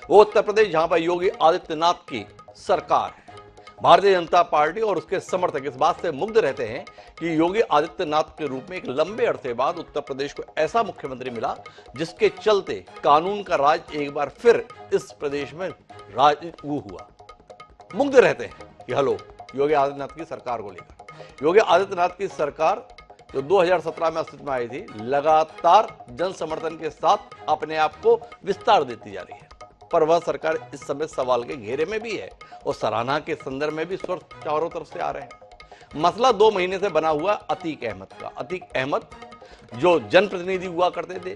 वो उत्तर प्रदेश जहां पर योगी आदित्यनाथ की सरकार है। भारतीय जनता पार्टी और उसके समर्थक इस बात से मुग्ध रहते हैं कि योगी आदित्यनाथ के रूप में एक लंबे अरसे बाद उत्तर प्रदेश को ऐसा मुख्यमंत्री मिला जिसके चलते कानून का राज एक बार फिर इस प्रदेश में लागू हुआ। मुग्ध रहते हैं कि हेलो योगी आदित्यनाथ की सरकार को लेकर। योगी आदित्यनाथ की सरकार जो 2017 में अस्तित्व में आई थी, लगातार जन समर्थन के साथ अपने आप को विस्तार देती जा रही है, पर वह सरकार इस समय सवाल के घेरे में भी है और सराहना के संदर्भ में भी स्वर चारों तरफ से आ रहे हैं। मसला 2 महीने से बना हुआ अतीक अहमद का। अतीक अहमद जो जनप्रतिनिधि हुआ करते थे,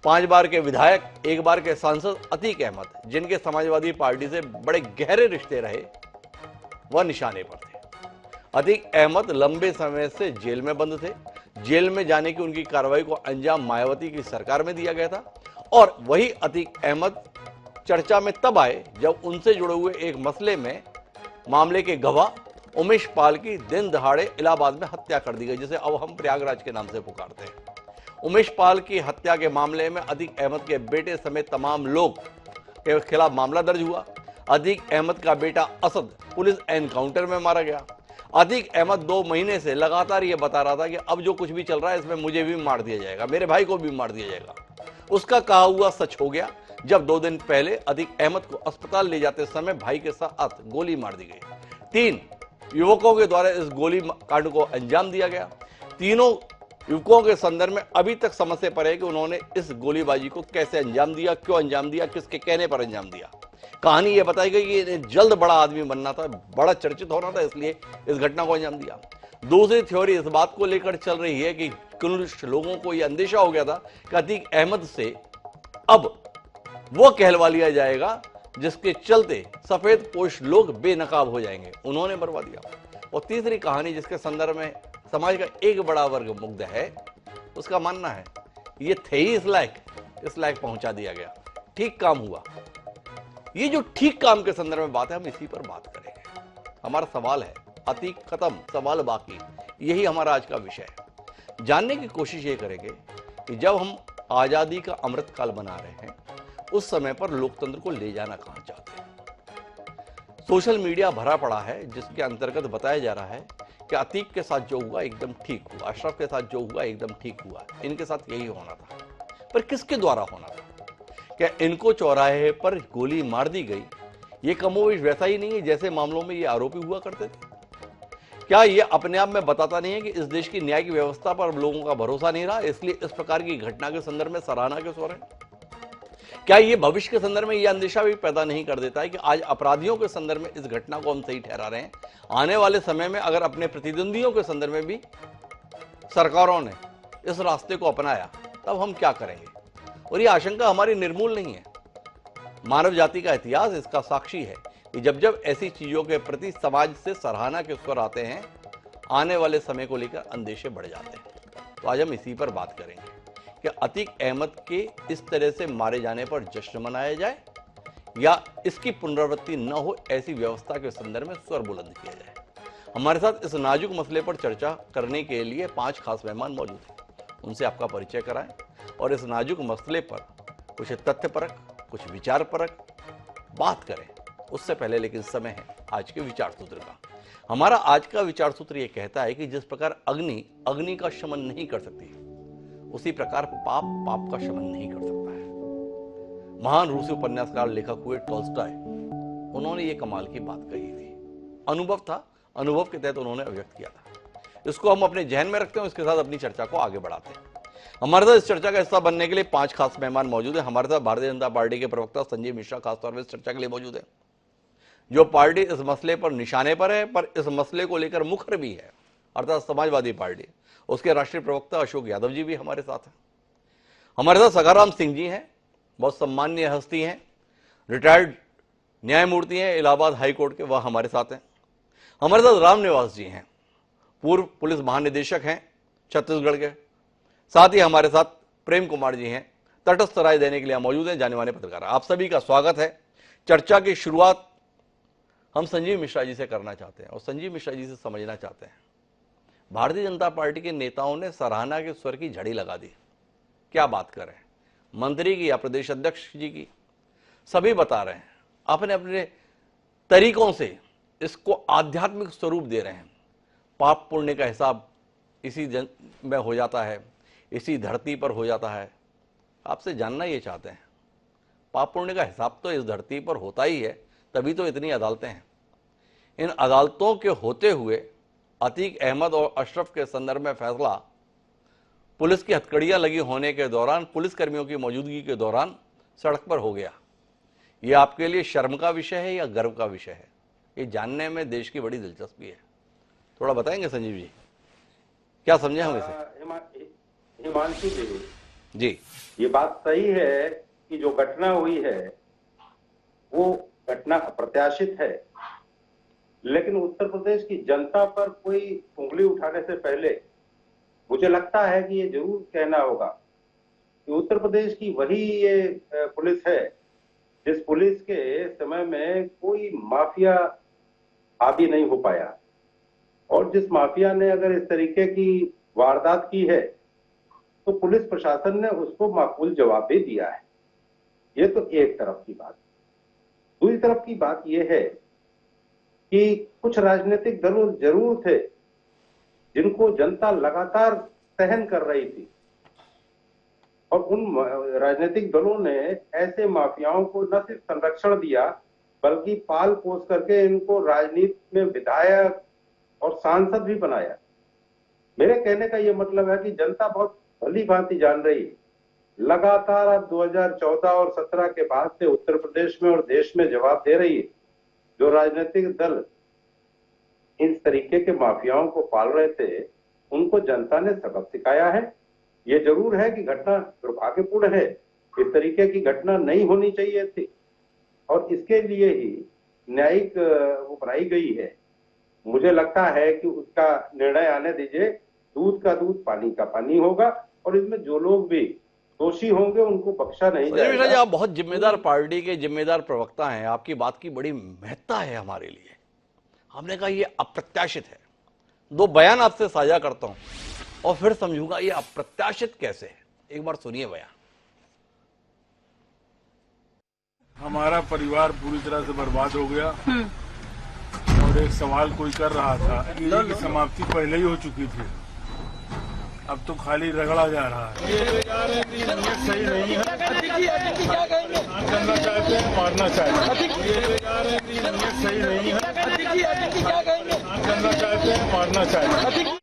5 बार के विधायक, 1 बार के सांसद अतीक अहमद, जिनके समाजवादी पार्टी से बड़े गहरे रिश्ते रहे, वह निशाने पर थे। अतीक अहमद लंबे समय से जेल में बंद थे। जेल में जाने की उनकी कार्रवाई को अंजाम मायावती की सरकार में दिया गया था और वही अतीक अहमद चर्चा में तब आए जब उनसे जुड़े हुए एक मसले में मामले के गवाह उमेश पाल की दिन दहाड़े इलाहाबाद में हत्या कर दी गई, जिसे अब हम प्रयागराज के नाम से पुकारते हैं। उमेश पाल की हत्या के मामले में अतीक अहमद के बेटे समेत तमाम लोग के खिलाफ मामला दर्ज हुआ। अतीक अहमद का बेटा असद पुलिस एनकाउंटर में मारा गया। अतीक अहमद 2 महीने से लगातार यह बता रहा था कि अब जो कुछ भी चल रहा है इसमें मुझे भी मार दिया जाएगा, मेरे भाई को भी मार दिया जाएगा। उसका कहा हुआ सच हो गया जब 2 दिन पहले अतीक अहमद को अस्पताल ले जाते समय भाई के साथ गोली मार दी गई। 3 युवकों के द्वारा इस गोली कांड को अंजाम दिया गया। तीनों युवकों के संदर्भ में अभी तक समझ पर है कि उन्होंने इस गोलीबाजी को कैसे अंजाम दिया, क्यों अंजाम दिया, किसके कहने पर अंजाम दिया। कहानी यह बताई गई कि इन्हें जल्द बड़ा आदमी बनना था, बड़ा चर्चित होना था, इसलिए इस घटना को अंजाम दिया। दूसरी थ्योरी इस बात को लेकर चल रही है कि कुछ लोगों को यह अंदेशा हो गया था कि अतीक अहमद से अब वो कहलवा लिया जाएगा जिसके चलते सफेद पोश लोग बेनकाब हो जाएंगे, उन्होंने बरवा दिया। और तीसरी कहानी जिसके संदर्भ में समाज का एक बड़ा वर्ग मुग्ध है, उसका मानना है ये थे ही इस लायक पहुंचा दिया गया, ठीक काम हुआ। ये जो ठीक काम के संदर्भ में बात है, हम इसी पर बात करेंगे। हमारा सवाल है अतीक खत्म, सवाल बाकी, यही हमारा आज का विषय है। जानने की कोशिश ये करेंगे कि जब हम आजादी का अमृतकाल बना रहे हैं, उस समय पर लोकतंत्र को ले जाना कहां चाहते हैं। सोशल मीडिया भरा पड़ा है जिसके अंतर्गत बताया जा रहा है कि अतीक के साथ जो हुआ एकदम ठीक हुआ, अशरफ के साथ जो हुआ एकदम ठीक हुआ, इनके साथ यही होना था। पर किसके द्वारा होना था? क्या इनको चौराहे पर गोली मार दी गई, ये कमोवेश वैसा ही नहीं है जैसे मामलों में ये आरोपी हुआ करते थे? क्या ये अपने आप में बताता नहीं है कि इस देश की न्यायिक व्यवस्था पर लोगों का भरोसा नहीं रहा, इसलिए इस प्रकार की घटना के संदर्भ में सराहना के स्वर है? क्या ये भविष्य के संदर्भ में यह अंदेशा भी पैदा नहीं कर देता है कि आज अपराधियों के संदर्भ में इस घटना को हम सही ठहरा रहे हैं, आने वाले समय में अगर अपने प्रतिद्वंदियों के संदर्भ में भी सरकारों ने इस रास्ते को अपनाया तब हम क्या करेंगे? और ये आशंका हमारी निर्मूल नहीं है। मानव जाति का इतिहास इसका साक्षी है कि जब जब ऐसी चीजों के प्रति समाज से सराहना के स्वर आते हैं, आने वाले समय को लेकर अंदेशे बढ़ जाते हैं। तो आज हम इसी पर बात करेंगे कि अतीक अहमद के इस तरह से मारे जाने पर जश्न मनाया जाए या इसकी पुनरावृत्ति न हो, ऐसी व्यवस्था के संदर्भ में स्वर बुलंद किया जाए। हमारे साथ इस नाजुक मसले पर चर्चा करने के लिए 5 खास मेहमान मौजूद हैं, उनसे आपका परिचय कराएं और इस नाजुक मसले पर कुछ तथ्यपरक, कुछ विचारपरक बात करें। उससे पहले लेकिन समय है आज के विचार सूत्र का। हमारा आज का विचार सूत्र यह कहता है कि जिस प्रकार अग्नि अग्नि का शमन नहीं कर सकती, उसी प्रकार पाप पाप का शमन नहीं कर सकता है। महान रूसी उपन्यासकार लेखक हुए टॉल्स्टॉय, उन्होंने ये कमाल की बात कही थी। अनुभव था, अनुभव के तहत उन्होंने अभिव्यक्त किया था। इसको हम अपने जहन में रखते हैं, इसके साथ अपनी चर्चा को आगे बढ़ाते हैं। हमारे साथ इस चर्चा का हिस्सा बनने के लिए 5 खास मेहमान मौजूद हैं। हमारे साथ भारतीय जनता पार्टी के प्रवक्ता संजीव मिश्रा खासतौर पर इस चर्चा के लिए मौजूद है, जो पार्टी इस मसले पर निशाने पर है, पर इस मसले को लेकर मुखर भी है, अर्थात समाजवादी पार्टी। उसके राष्ट्रीय प्रवक्ता अशोक यादव जी भी हमारे साथ हैं। हमारे साथ सखाराम सिंह जी हैं, बहुत सम्मान्य हस्ती हैं, रिटायर्ड न्यायमूर्ति हैं इलाहाबाद हाई कोर्ट के, वह हमारे साथ हैं। हमारे साथ राम निवास जी हैं, पूर्व पुलिस महानिदेशक हैं छत्तीसगढ़ के। साथ ही हमारे साथ प्रेम कुमार जी हैं, तटस्थ राय देने के लिए मौजूद हैं, जाने माने पत्रकार। आप सभी का स्वागत है। चर्चा की शुरुआत हम संजीव मिश्रा जी से करना चाहते हैं और संजीव मिश्रा जी से समझना चाहते हैं, भारतीय जनता पार्टी के नेताओं ने सराहना के स्वर की झड़ी लगा दी, क्या बात करें, मंत्री की या प्रदेश अध्यक्ष जी की? सभी बता रहे हैं, अपने अपने तरीकों से इसको आध्यात्मिक स्वरूप दे रहे हैं। पाप पुण्य का हिसाब इसी जन में हो जाता है, इसी धरती पर हो जाता है। आपसे जानना ये चाहते हैं, पाप पुण्य का हिसाब तो इस धरती पर होता ही है, तभी तो इतनी अदालतें हैं। इन अदालतों के होते हुए अतीक अहमद और अशरफ के संदर्भ में फैसला पुलिस की हथकड़ियां लगी होने के दौरान, पुलिसकर्मियों की मौजूदगी के दौरान सड़क पर हो गया। यह आपके लिए शर्म का विषय है या गर्व का विषय है? ये जानने में देश की बड़ी दिलचस्पी है। थोड़ा बताएंगे संजीव जी, क्या समझे हम इसे? हिमांशु जी, ये बात सही है कि जो घटना हुई है वो घटना अप्रत्याशित है, लेकिन उत्तर प्रदेश की जनता पर कोई उंगली उठाने से पहले मुझे लगता है कि ये जरूर कहना होगा कि उत्तर प्रदेश की वही ये पुलिस है जिस पुलिस के समय में कोई माफिया हावी नहीं हो पाया, और जिस माफिया ने अगर इस तरीके की वारदात की है तो पुलिस प्रशासन ने उसको माकूल जवाब भी दिया है। ये तो एक तरफ की बात। दूसरी तरफ की बात यह है कि कुछ राजनीतिक दल जरूर थे जिनको जनता लगातार सहन कर रही थी, और उन राजनीतिक दलों ने ऐसे माफियाओं को न सिर्फ संरक्षण दिया बल्कि पाल पोस करके इनको राजनीति में विधायक और सांसद भी बनाया। मेरे कहने का यह मतलब है कि जनता बहुत भली भांति जान रही है, लगातार अब 2014 और 17 के बाद से उत्तर प्रदेश में और देश में जवाब दे रही है। जो राजनीतिक दल इस तरीके के माफियाओं को पाल रहे थे उनको जनता ने सबक सिखाया है। ये जरूर है कि घटना दुर्भाग्यपूर्ण है, इस तरीके की घटना नहीं होनी चाहिए थी, और इसके लिए ही न्यायिक वो बनाई गई है। मुझे लगता है कि उसका निर्णय आने दीजिए, दूध का दूध पानी का पानी होगा, और इसमें जो लोग भी दोषी होंगे उनको बख्शा नहीं जाएगा। जी, आप बहुत जिम्मेदार पार्टी के जिम्मेदार प्रवक्ता हैं, आपकी बात की बड़ी महत्ता है हमारे लिए। हमने कहा ये अप्रत्याशित है। दो बयान आपसे साझा करता हूं और फिर समझूंगा ये अप्रत्याशित कैसे है। एक बार सुनिए बयान। हमारा परिवार पूरी तरह से बर्बाद हो गया, और एक सवाल कोई कर रहा था कि की समाप्ति पहले ही हो चुकी थी, अब तो खाली रगड़ा जा रहा है। ये सही नहीं है, करना चाहते हैं, मारना चाहते हैं। ये सही नहीं है, करना चाहते हैं, मारना चाहते हैं।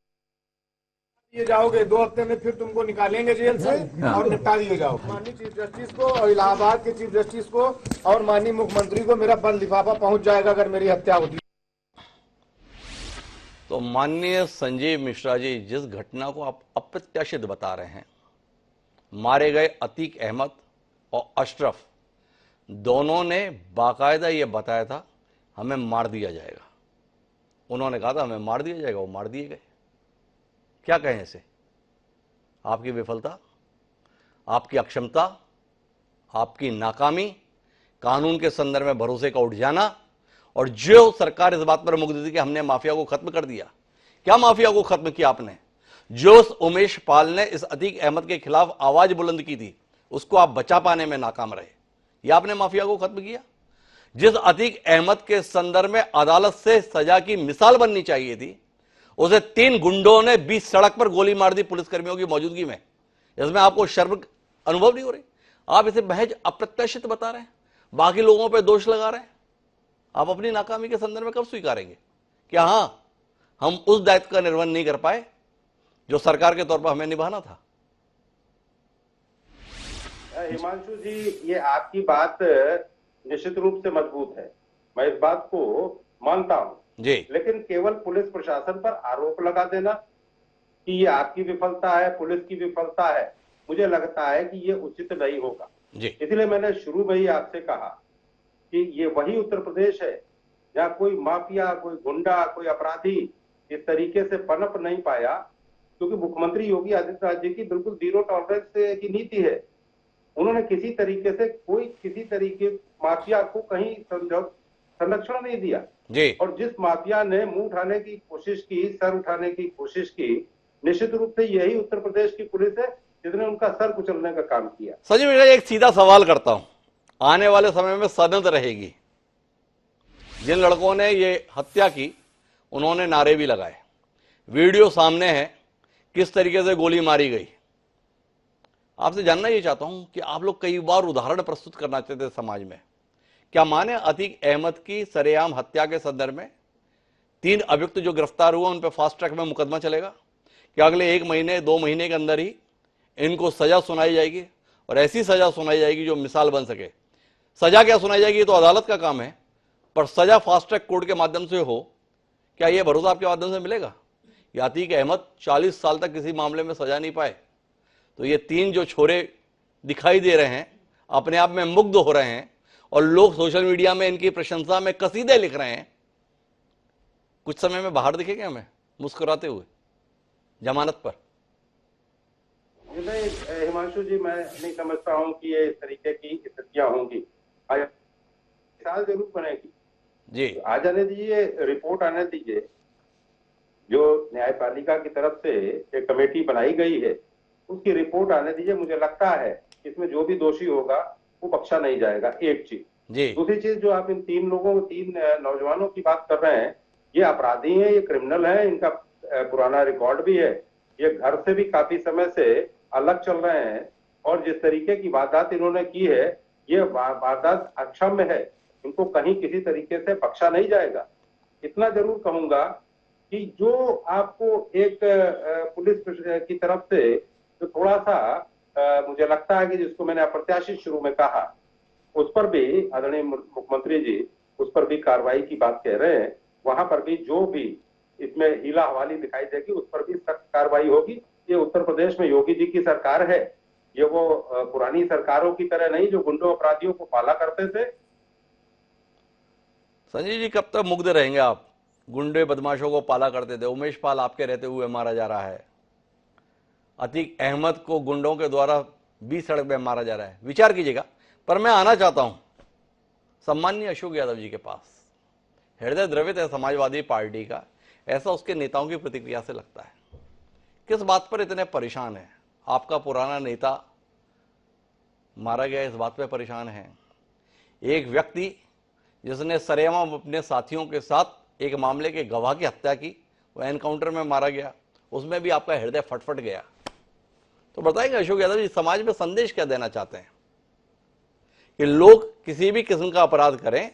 ये जाओगे 2 हफ्ते में, फिर तुमको निकालेंगे जेल से और निपटा दिए जाओ। माननीय चीफ जस्टिस को और इलाहाबाद के चीफ जस्टिस को और माननीय मुख्यमंत्री को मेरा बंद लिफाफा पहुंच जाएगा अगर मेरी हत्या होती। तो माननीय संजीव मिश्रा जी, जिस घटना को आप अप्रत्याशित बता रहे हैं, मारे गए अतीक अहमद और अशरफ दोनों ने बाकायदा ये बताया था हमें मार दिया जाएगा। उन्होंने कहा था हमें मार दिया जाएगा, वो मार दिए गए। क्या कहें इसे? आपकी विफलता, आपकी अक्षमता, आपकी नाकामी, कानून के संदर्भ में भरोसे का उठ जाना, और जो सरकार इस बात पर मुग्ध थी कि हमने माफिया को खत्म कर दिया। क्या माफिया को खत्म किया आपने? जो उमेश पाल ने इस अतीक अहमद के खिलाफ आवाज बुलंद की थी, उसको आप बचा पाने में नाकाम रहे। यह आपने माफिया को खत्म किया। जिस अतीक अहमद के संदर्भ में अदालत से सजा की मिसाल बननी चाहिए थी, उसे 3 गुंडों ने बीच सड़क पर गोली मार दी पुलिसकर्मियों की मौजूदगी में। इसमें आपको शर्म अनुभव नहीं हो रही? आप इसे महज अप्रत्याशित बता रहे हैं, बाकी लोगों पर दोष लगा रहे हैं। आप अपनी नाकामी के संदर्भ में कब स्वीकारेंगे कि हां, हम उस दायित्व का निर्वहन नहीं कर पाए जो सरकार के तौर पर हमें निभाना था? हिमांशु जी, ये आपकी बात निश्चित रूप से मजबूत है, मैं इस बात को मानता हूं जी, लेकिन केवल पुलिस प्रशासन पर आरोप लगा देना कि ये आपकी विफलता है, पुलिस की विफलता है, मुझे लगता है कि ये उचित नहीं होगा। इसलिए मैंने शुरू में ही आपसे कहा कि ये वही उत्तर प्रदेश है जहां कोई माफिया, कोई गुंडा, कोई अपराधी इस तरीके से पनप नहीं पाया, क्योंकि मुख्यमंत्री योगी आदित्यनाथ जी की बिल्कुल 0 टॉलरेंस की नीति है। उन्होंने किसी तरीके माफिया को कहीं संरक्षण नहीं दिया जी। और जिस माफिया ने मुंह उठाने की कोशिश की, सर उठाने की कोशिश की, निश्चित रूप से यही उत्तर प्रदेश की पुलिस है जिसने उनका सर कुचलने का काम किया। संजीव, मैं एक सीधा सवाल करता हूं, आने वाले समय में सनद रहेगी। जिन लड़कों ने ये हत्या की उन्होंने नारे भी लगाए, वीडियो सामने है किस तरीके से गोली मारी गई। आपसे जानना ये चाहता हूं कि आप लोग कई बार उदाहरण प्रस्तुत करना चाहते थे समाज में, क्या माने अतीक अहमद की सरेआम हत्या के संदर्भ में 3 अभियुक्त जो गिरफ्तार हुए उन पर फास्ट ट्रैक में मुकदमा चलेगा? क्या अगले 1 महीने 2 महीने के अंदर ही इनको सजा सुनाई जाएगी और ऐसी सजा सुनाई जाएगी जो मिसाल बन सके? सजा क्या सुनाई जाएगी ये तो अदालत का काम है, पर सजा फास्ट ट्रैक कोर्ट के माध्यम से हो, क्या यह भरोसा आपके माध्यम से मिलेगा? या अतीक अहमद 40 साल तक किसी मामले में सजा नहीं पाए, तो ये 3 जो छोरे दिखाई दे रहे हैं अपने आप में मुग्ध हो रहे हैं और लोग सोशल मीडिया में इनकी प्रशंसा में कसीदे लिख रहे हैं, कुछ समय में बाहर दिखेंगे हमें मुस्कुराते हुए जमानत पर? नहीं हिमांशु जी, मैं नहीं समझता हूं कि ये इस तरीके की स्थितियां होंगी। साल जरूर बनेगी जी, आ जाने दीजिए, रिपोर्ट आने दीजिए। जो न्यायपालिका की तरफ से एक कमेटी बनाई गई है उसकी रिपोर्ट आने दीजिए। मुझे लगता है इसमें जो भी दोषी होगा वो बख्शा नहीं जाएगा, एक चीज। जी, दूसरी चीज, जो आप इन 3 लोगों 3 नौजवानों की बात कर रहे हैं, ये अपराधी हैं, ये क्रिमिनल हैं, इनका पुराना रिकॉर्ड भी है, ये घर से भी काफी समय से अलग चल रहे हैं और जिस तरीके की वारदात इन्होंने की है ये वारदात अक्षम्य है, इनको कहीं किसी तरीके से बख्शा नहीं जाएगा। इतना जरूर कहूंगा कि जो आपको एक पुलिस की तरफ से तो थोड़ा सा मुझे लगता है कि जिसको मैंने अप्रत्याशित शुरू में कहा, उस पर भी आदरणीय मुख्यमंत्री जी उस पर भी कार्रवाई की बात कह रहे हैं। वहां पर भी जो भी इसमें हीला हवाली दिखाई देगी उस पर भी सख्त कार्रवाई होगी। ये उत्तर प्रदेश में योगी जी की सरकार है, ये वो पुरानी सरकारों की तरह नहीं जो गुंडों अपराधियों को पाला करते थे। संजय जी कब तक मुग्ध रहेंगे आप? गुंडे बदमाशों को पाला करते थे, उमेश पाल आपके रहते हुए मारा जा रहा है, अतीक अहमद को गुंडों के द्वारा 20 सड़क में मारा जा रहा है। विचार कीजिएगा। पर मैं आना चाहता हूं सम्माननीय अशोक यादव जी के पास। हृदय द्रवित है समाजवादी पार्टी का, ऐसा उसके नेताओं की प्रतिक्रिया से लगता है। किस बात पर इतने परेशान है? आपका पुराना नेता मारा गया, इस बात पर परेशान है। एक व्यक्ति जिसने सरेआम अपने साथियों के साथ एक मामले के गवाह की हत्या की, वह एनकाउंटर में मारा गया, उसमें भी आपका हृदय फटफट गया। तो बताएंगे अशोक यादव जी, समाज में संदेश क्या देना चाहते हैं कि लोग किसी भी किस्म का अपराध करें,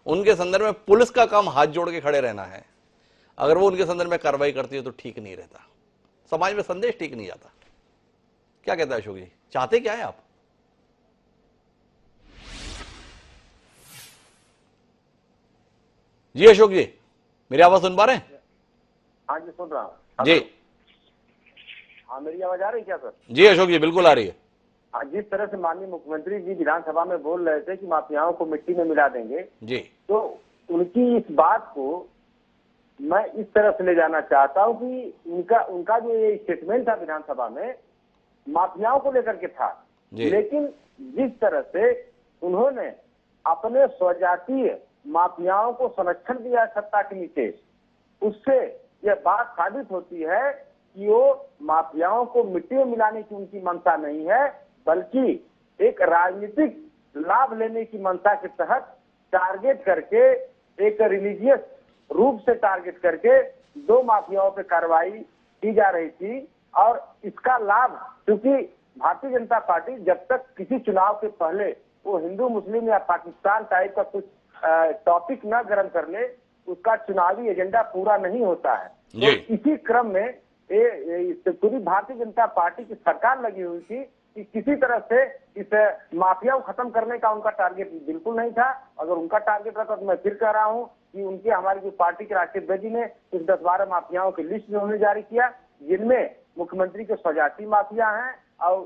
उनके संदर्भ में पुलिस का काम हाथ जोड़ के खड़े रहना है। अगर वो उनके संदर्भ में कार्रवाई करती है तो ठीक नहीं रहता, समाज में संदेश ठीक नहीं जाता। क्या कहता है अशोक जी, चाहते क्या है आप? जी अशोक जी, मेरी आवाज सुन पा रहे हैं? हाँ जी, सुन रहा हूँ जी। हाँ, मेरी आवाज आ रही है क्या सर? जी अशोक जी, बिल्कुल आ रही है। हाँ, जिस तरह से माननीय मुख्यमंत्री जी विधानसभा में बोल रहे थे कि माफियाओं को मिट्टी में मिला देंगे जी, तो उनकी इस बात को मैं इस तरह से ले जाना चाहता हूँ कि उनका जो ये स्टेटमेंट था विधानसभा में माफियाओं को लेकर के था, लेकिन जिस तरह से उन्होंने अपने स्वजातीय माफियाओं को संरक्षण दिया सत्ता के नीचे, उससे यह बात साबित होती है कि वो माफियाओं को मिट्टी में मिलाने की उनकी मंशा नहीं है, बल्कि एक राजनीतिक लाभ लेने की मंशा के तहत टारगेट करके, एक रिलीजियस रूप से टारगेट करके 2 माफियाओं पे कार्रवाई की जा रही थी। और इसका लाभ, क्योंकि भारतीय जनता पार्टी जब तक किसी चुनाव के पहले वो हिंदू मुस्लिम या पाकिस्तान टाइप का कुछ टॉपिक न गर्म कर ले, उसका चुनावी एजेंडा पूरा नहीं होता है। तो इसी क्रम में पूरी भारतीय जनता पार्टी की सरकार लगी हुई थी कि किसी तरह से इस माफिया को खत्म करने का उनका टारगेट बिल्कुल नहीं था। अगर उनका टारगेट रहता तो मैं फिर कह रहा हूं कि उनके हमारी जो पार्टी के राष्ट्रीय अध्यक्ष जी ने कुछ 10-12 माफियाओं की लिस्ट उन्होंने जारी किया, जिनमें मुख्यमंत्री के स्वजाती माफिया हैं और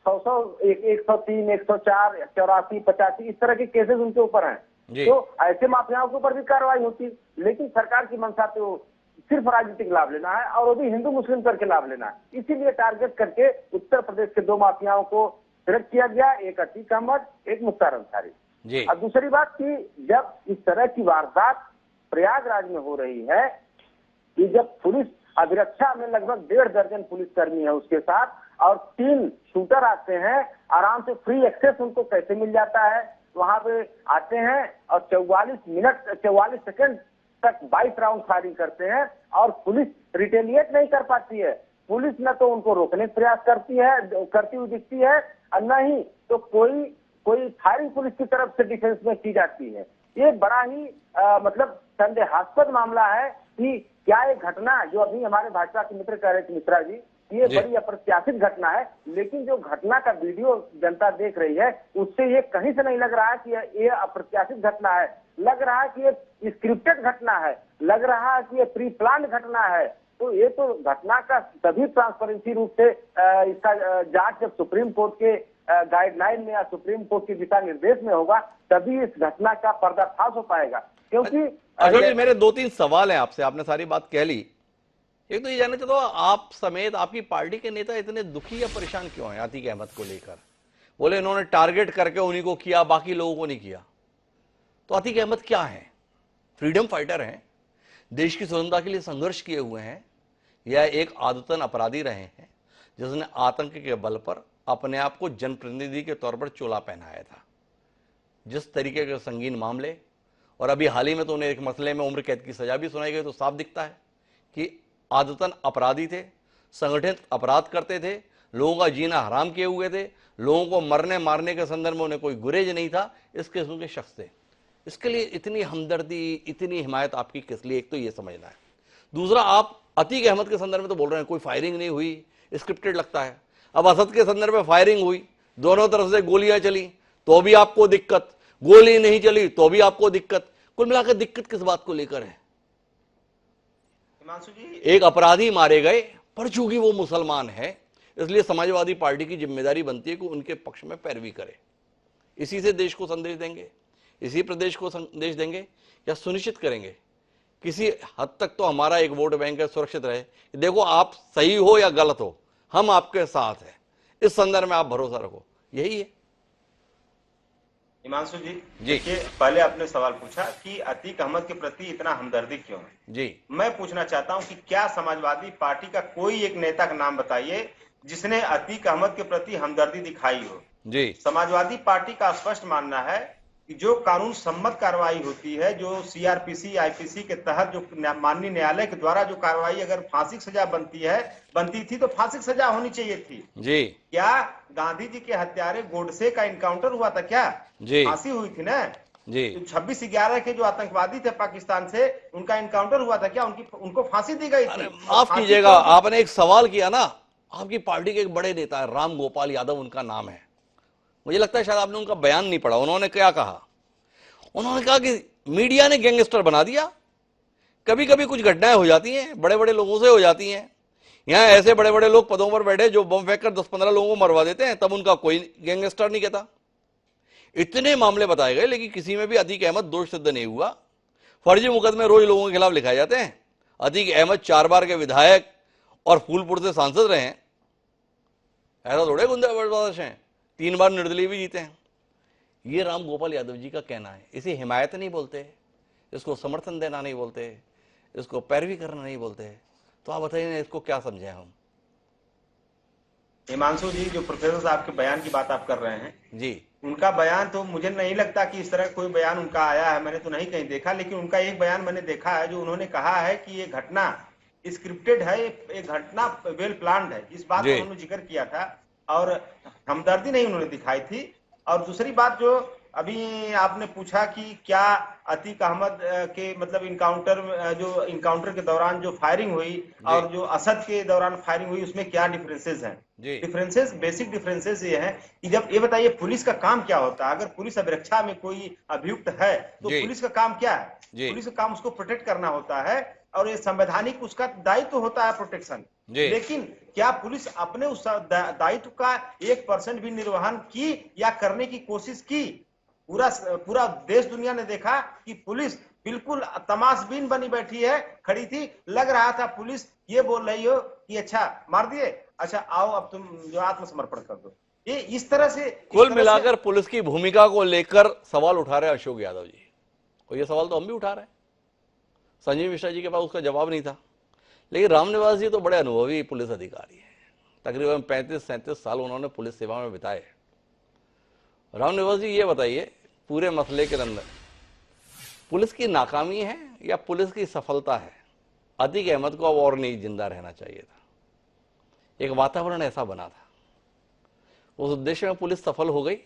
103, 104, 84, 85 इस तरह के केसेस उनके ऊपर हैं। तो ऐसे माफियाओं के ऊपर भी कार्रवाई होती, लेकिन सरकार की मंशा तो सिर्फ राजनीतिक लाभ लेना है और वो भी हिंदू मुस्लिम करके लाभ लेना है। इसीलिए टारगेट करके उत्तर प्रदेश के 2 माफियाओं को सिलेक्ट किया गया, एक अतीक अहमद, एक मुख्तार अंसारी। और दूसरी बात कि जब इस तरह की वारदात प्रयागराज में हो रही है कि जब पुलिस अभिरक्षा में लगभग 1.5 दर्जन पुलिसकर्मी है उसके साथ और 3 शूटर आते हैं, आराम से फ्री एक्सेस उनको कैसे मिल जाता है, वहां पे आते हैं और 44 सेकंड तक 22 राउंड फायरिंग करते हैं और पुलिस रिटेलिएट नहीं कर पाती है। पुलिस न तो उनको रोकने का प्रयास करती हुई दिखती है और न ही तो कोई फायरिंग पुलिस की तरफ से डिफेंस में की जाती है। ये बड़ा ही मतलब संदेहास्पद मामला है कि क्या ये घटना जो अभी हमारे भाजपा के मित्र कह रहे थे मिश्रा जी, ये बड़ी अप्रत्याशित घटना है, लेकिन जो घटना का वीडियो जनता देख रही है उससे ये कहीं से नहीं लग रहा है कि ये अप्रत्याशित घटना है। लग रहा है कि ये स्क्रिप्टेड घटना है, लग रहा है कि ये प्री प्लान घटना है। तो ये तो घटना का तभी ट्रांसपेरेंसी रूप से इसका जांच जब सुप्रीम कोर्ट के गाइडलाइन में या सुप्रीम कोर्ट के दिशा निर्देश में होगा तभी इस घटना का पर्दाफाश हो पाएगा। क्योंकि अशोक जी, मेरे 2-3 सवाल हैं आपसे, आपने सारी बात कह ली। एक तो ये जानना चाहता हूं, आप समेत आपकी पार्टी के नेता इतने दुखी या परेशान क्यों हैं अतीक अहमद को लेकर? बोले इन्होंने टारगेट करके उन्हीं को किया, बाकी लोगों को नहीं किया। तो अतीक अहमद क्या है? फ्रीडम फाइटर हैं, देश की स्वतंत्रता के लिए संघर्ष किए हुए हैं, या एक आदतन अपराधी रहे हैं जिसने आतंक के बल पर अपने आप को जनप्रतिनिधि के तौर पर चोला पहनाया था? जिस तरीके के संगीन मामले, और अभी हाल ही में तो उन्हें एक मसले में उम्र कैद की सजा भी सुनाई गई, तो साफ दिखता है कि आदतन अपराधी थे, संगठित अपराध करते थे, लोगों का जीना हराम किए हुए थे, लोगों को मरने मारने के संदर्भ में उन्हें कोई गुरेज नहीं था, इस किस्म के शख्स थे। इसके लिए इतनी हमदर्दी, इतनी हिमायत आपकी किस लिए? एक तो ये समझना है। दूसरा, आप अतीक अहमद के संदर्भ में तो बोल रहे हैं कोई फायरिंग नहीं हुई, स्क्रिप्टेड लगता है। अब असद के संदर्भ में फायरिंग हुई, दोनों तरफ से गोलियां चली तो भी आपको दिक्कत, गोली नहीं चली तो भी आपको दिक्कत। कुल मिलाकर दिक्कत किस बात को लेकर है? एक अपराधी मारे गए, पर चूंकि वो मुसलमान है इसलिए समाजवादी पार्टी की जिम्मेदारी बनती है कि उनके पक्ष में पैरवी करे। इसी से देश को संदेश देंगे, इसी प्रदेश को संदेश देंगे, या सुनिश्चित करेंगे किसी हद तक तो हमारा एक वोट बैंक है सुरक्षित रहे, देखो आप सही हो या गलत हो, हम आपके साथ हैं, इस संदर्भ में आप भरोसा रखो, यही है। हिमांशु जी, देखिए, पहले आपने सवाल पूछा कि अतीक अहमद के प्रति इतना हमदर्दी क्यों है। जी, मैं पूछना चाहता हूं कि क्या समाजवादी पार्टी का कोई एक नेता का नाम बताइए जिसने अतीक अहमद के प्रति हमदर्दी दिखाई हो। जी, समाजवादी पार्टी का स्पष्ट मानना है कि जो कानून सम्मत कार्रवाई होती है, जो सीआरपीसी आईपीसी के तहत जो माननीय न्यायालय के द्वारा जो कार्रवाई, अगर फांसी की सजा बनती थी तो फांसी की सजा होनी चाहिए थी। जी, क्या गांधी जी के हत्यारे गोडसे का इनकाउंटर हुआ था क्या? जी, फांसी हुई थी ना जी। तो 26/11 के जो आतंकवादी थे पाकिस्तान से, उनका इनकाउंटर हुआ था क्या? उनको फांसी दी गई थी। माफ कीजिएगा, आपने एक सवाल किया ना, आपकी पार्टी के एक बड़े नेता है राम गोपाल यादव, उनका नाम है। मुझे लगता है शायद आपने उनका बयान नहीं पढ़ा। उन्होंने क्या कहा? उन्होंने कहा कि मीडिया ने गैंगस्टर बना दिया। कभी कभी कुछ घटनाएं हो जाती हैं, बड़े बड़े लोगों से हो जाती हैं। यहां ऐसे बड़े बड़े लोग पदों पर बैठे जो बम फेंक कर 10-15 लोगों को मरवा देते हैं, तब उनका कोई गैंगस्टर नहीं कहता। इतने मामले बताए गए, लेकिन किसी में भी अतीक अहमद दोष सिद्ध नहीं हुआ। फर्जी मुकदमे रोज लोगों के खिलाफ लिखाए जाते हैं। अतीक अहमद 4 बार के विधायक और फूलपुर से सांसद रहे हैं, ऐसा थोड़े गुंडा बर्दाश्त हैं, 3 बार निर्दलीय भी जीते हैं। ये राम गोपाल यादव जी का कहना है। इसे हिमायत नहीं बोलते, इसको समर्थन देना नहीं बोलते, इसको पैरवी करना नहीं बोलते। तो आप बताइए इसको क्या समझे हम? हिमांशु जी, जो प्रोफेसर साहब के बयान की बात आप कर रहे हैं जी, उनका बयान तो मुझे नहीं लगता कि इस तरह कोई बयान उनका आया है, मैंने तो नहीं कहीं देखा। लेकिन उनका एक बयान मैंने देखा है जो उन्होंने कहा है कि ये घटना स्क्रिप्टेड है, ये घटना वेल प्लान्ड है। इस बात का उन्होंने जिक्र किया था और हमदर्दी नहीं उन्होंने दिखाई थी। और दूसरी बात जो अभी आपने पूछा कि क्या अतीक अहमद के मतलब इनकाउंटर के दौरान जो फायरिंग हुई और जो असद के दौरान फायरिंग हुई उसमें क्या डिफरेंसेस हैं? बेसिक डिफरेंसेस ये है कि जब ये बताइए पुलिस का काम क्या होता है। अगर पुलिस अभिरक्षा में कोई अभियुक्त है तो पुलिस का काम क्या है? पुलिस का काम उसको प्रोटेक्ट करना होता है और ये संवैधानिक उसका दायित्व होता है प्रोटेक्शन। लेकिन क्या पुलिस अपने उस दायित्व का 1% भी निर्वहन की या करने की कोशिश की? पूरा देश दुनिया ने देखा कि पुलिस बिल्कुल तमाशबीन बनी बैठी है, खड़ी थी। लग रहा था पुलिस ये बोल रही हो कि अच्छा मार दिए, अच्छा आओ अब तुम जो आत्मसमर्पण कर दो। ये इस तरह से कुल मिलाकर पुलिस की भूमिका को लेकर सवाल उठा रहे अशोक यादव जी। और ये सवाल तो हम भी उठा रहे हैं। संजीव मिश्रा जी के पास उसका जवाब नहीं था। लेकिन रामनिवास जी तो बड़े अनुभवी पुलिस अधिकारी हैं, तकरीबन 35-37 साल उन्होंने पुलिस सेवा में बिताए। रामनिवास जी, ये बताइए पूरे मसले के अंदर पुलिस की नाकामी है या पुलिस की सफलता है? अतीक अहमद को अब और नहीं जिंदा रहना चाहिए था। एक वातावरण ऐसा बना था, उस उद्देश्य में पुलिस सफल हो गई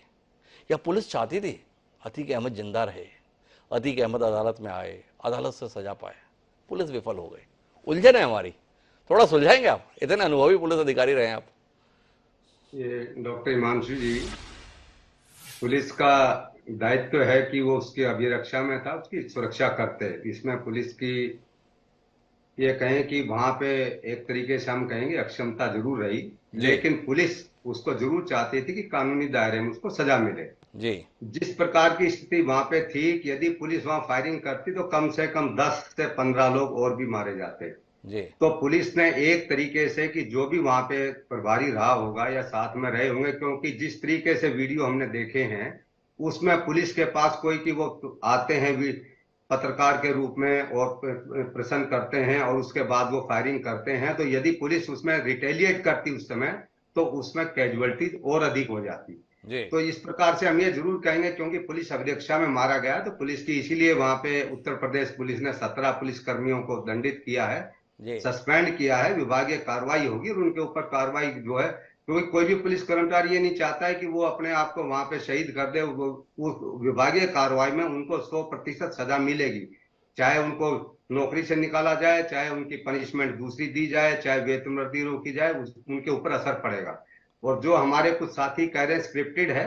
या पुलिस चाहती थी अतीक अहमद जिंदा रहे, अतीक अहमद अदालत में आए, अदालत से सजा पाए, पुलिस विफल हो गई। उलझन है हमारी, थोड़ा सुलझाएंगे आप? इतने अनुभवी पुलिस अधिकारी रहे हैं आप। ये डॉक्टर हिमांशु जी, पुलिस का दायित्व है कि वो उसकी अभिरक्षा में था, उसकी सुरक्षा करते। इसमें पुलिस की ये कहें कि वहां पे एक तरीके से हम कहेंगे अक्षमता जरूर रही, लेकिन पुलिस उसको जरूर चाहती थी कि कानूनी दायरे में उसको सजा मिले जी। जिस प्रकार की स्थिति वहां पे थी कि यदि पुलिस वहां फायरिंग करती तो कम से कम 10 से 15 लोग और भी मारे जाते जी। तो पुलिस ने एक तरीके से कि जो भी वहां पे प्रभारी रहा होगा या साथ में रहे होंगे, क्योंकि जिस तरीके से वीडियो हमने देखे हैं उसमें पुलिस के पास कोई कि वो आते हैं पत्रकार के रूप में और प्रश्न करते हैं और उसके बाद वो फायरिंग करते हैं, तो यदि पुलिस उसमें रिटेलिएट करती उस समय तो उसमें कैजुअलिटी और अधिक हो जाती। तो इस प्रकार से हम ये जरूर कहेंगे, क्योंकि पुलिस अभिरक्षा में मारा गया तो पुलिस की इसीलिए वहां पे उत्तर प्रदेश पुलिस ने 17 पुलिस कर्मियों को दंडित किया है, सस्पेंड किया है। विभागीय कार्रवाई होगी और उनके ऊपर कार्रवाई जो है, क्योंकि कोई भी पुलिस कर्मचारी ये नहीं चाहता है कि वो अपने आप को वहां पे शहीद कर दे। विभागीय कार्रवाई में उनको 100% सजा मिलेगी, चाहे उनको नौकरी से निकाला जाए, चाहे उनकी पनिशमेंट दूसरी दी जाए, चाहे वेतन वृद्धि रोकी जाए, उनके ऊपर असर पड़ेगा। और जो हमारे कुछ साथी कह रहे हैं स्क्रिप्टेड है,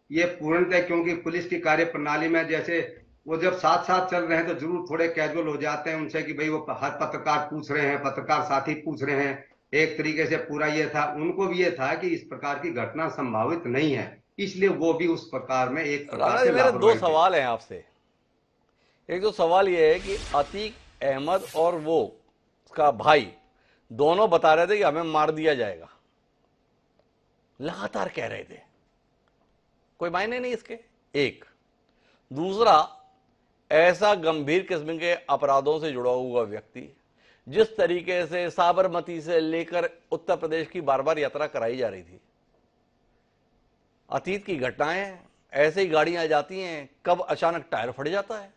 ये पूर्णतः, क्योंकि पुलिस की कार्य प्रणाली में जैसे वो जब साथ साथ चल रहे हैं तो जरूर थोड़े कैजुअल हो जाते हैं उनसे कि भाई वो हर पत्रकार पूछ रहे हैं, पत्रकार साथी पूछ रहे हैं, एक तरीके से पूरा ये था, उनको भी ये था कि इस प्रकार की घटना संभावित नहीं है, इसलिए वो भी उस प्रकार में एक प्रकार से। मेरे दो सवाल हैं आपसे। एक तो सवाल ये है कि अतीक अहमद और वो उसका भाई दोनों बता रहे थे कि हमें मार दिया जाएगा, लगातार कह रहे थे, कोई मायने नहीं इसके। एक दूसरा, ऐसा गंभीर किस्म के अपराधों से जुड़ा हुआ व्यक्ति, जिस तरीके से साबरमती से लेकर उत्तर प्रदेश की बार बार यात्रा कराई जा रही थी, अतीत की घटनाएं, ऐसे ही गाड़ियां जाती हैं, कब अचानक टायर फट जाता है,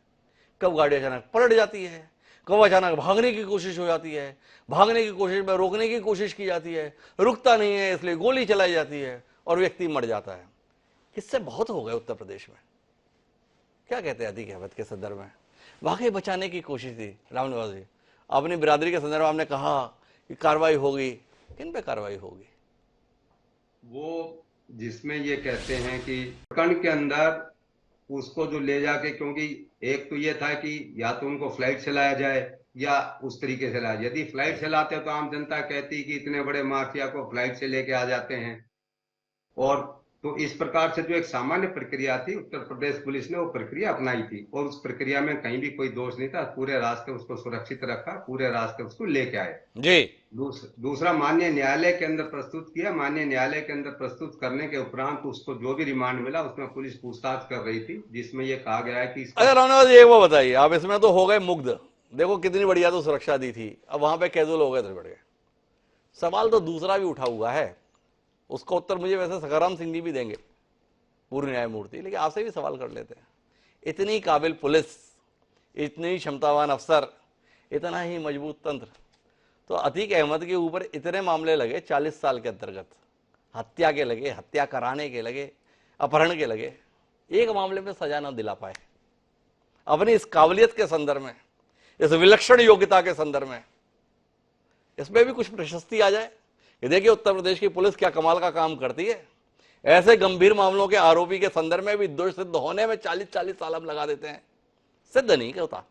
कब गाड़ी अचानक पलट जाती है, कब अचानक भागने की कोशिश हो जाती है, भागने की कोशिश में रोकने की कोशिश की जाती है, रुकता नहीं है इसलिए गोली चलाई जाती है और व्यक्ति मर जाता है। इससे बहुत हो गए उत्तर प्रदेश में। क्या कहते हैं अतीक अहमद के संदर्भ में? वाकई बचाने की कोशिश थी रामनिवास जी, अपनी बिरादरी के संदर्भ में आपने कहा कि कार्रवाई होगी, किन पे कार्रवाई होगी? वो जिसमें ये कहते हैं कि प्रखंड के अंदर उसको जो ले जाके, क्योंकि एक तो ये था कि या तो उनको फ्लाइट से लाया जाए या उस तरीके से लाया। यदि फ्लाइट से लाते तो आम जनता कहती कि इतने बड़े माफिया को फ्लाइट से लेके आ जाते हैं, और तो इस प्रकार से जो एक सामान्य प्रक्रिया थी उत्तर प्रदेश पुलिस ने वो प्रक्रिया अपनाई थी और उस प्रक्रिया में कहीं भी कोई दोष नहीं था। पूरे रास्ते उसको सुरक्षित रखा, पूरे रास्ते उसको लेके आए जी। दूसरा, माननीय न्यायालय के अंदर प्रस्तुत किया। माननीय न्यायालय के अंदर प्रस्तुत करने के उपरांत उसको जो भी रिमांड मिला उसमें पुलिस पूछताछ कर रही थी, जिसमें ये कहा गया है कि अरे वो बताइए, आप इसमें तो हो गए मुग्ध, देखो कितनी बढ़िया तो सुरक्षा दी थी, अब वहां पे कैजुअल हो गए तो बढ़ गए। सवाल तो दूसरा भी उठा हुआ है, उसका उत्तर मुझे वैसे सखाराम सिंह जी भी देंगे, पूर्व न्यायमूर्ति, लेकिन आपसे भी सवाल कर लेते हैं। इतनी काबिल पुलिस, इतनी क्षमतावान अफसर, इतना ही मजबूत तंत्र, तो अतीक अहमद के ऊपर इतने मामले लगे 40 साल के अंतर्गत, हत्या के लगे, हत्या कराने के लगे, अपहरण के लगे, एक मामले में सजा न दिला पाए। अपनी इस काबिलियत के संदर्भ में, इस विलक्षण योग्यता के संदर्भ में, इसमें भी कुछ प्रशस्ति आ जाए। ये देखिए उत्तर प्रदेश की पुलिस क्या कमाल का काम करती है। ऐसे गंभीर मामलों के आरोपी के संदर्भ में भी दोष सिद्ध होने में 40-40 साल हम लगा देते हैं, सिद्ध नहीं क्या होता।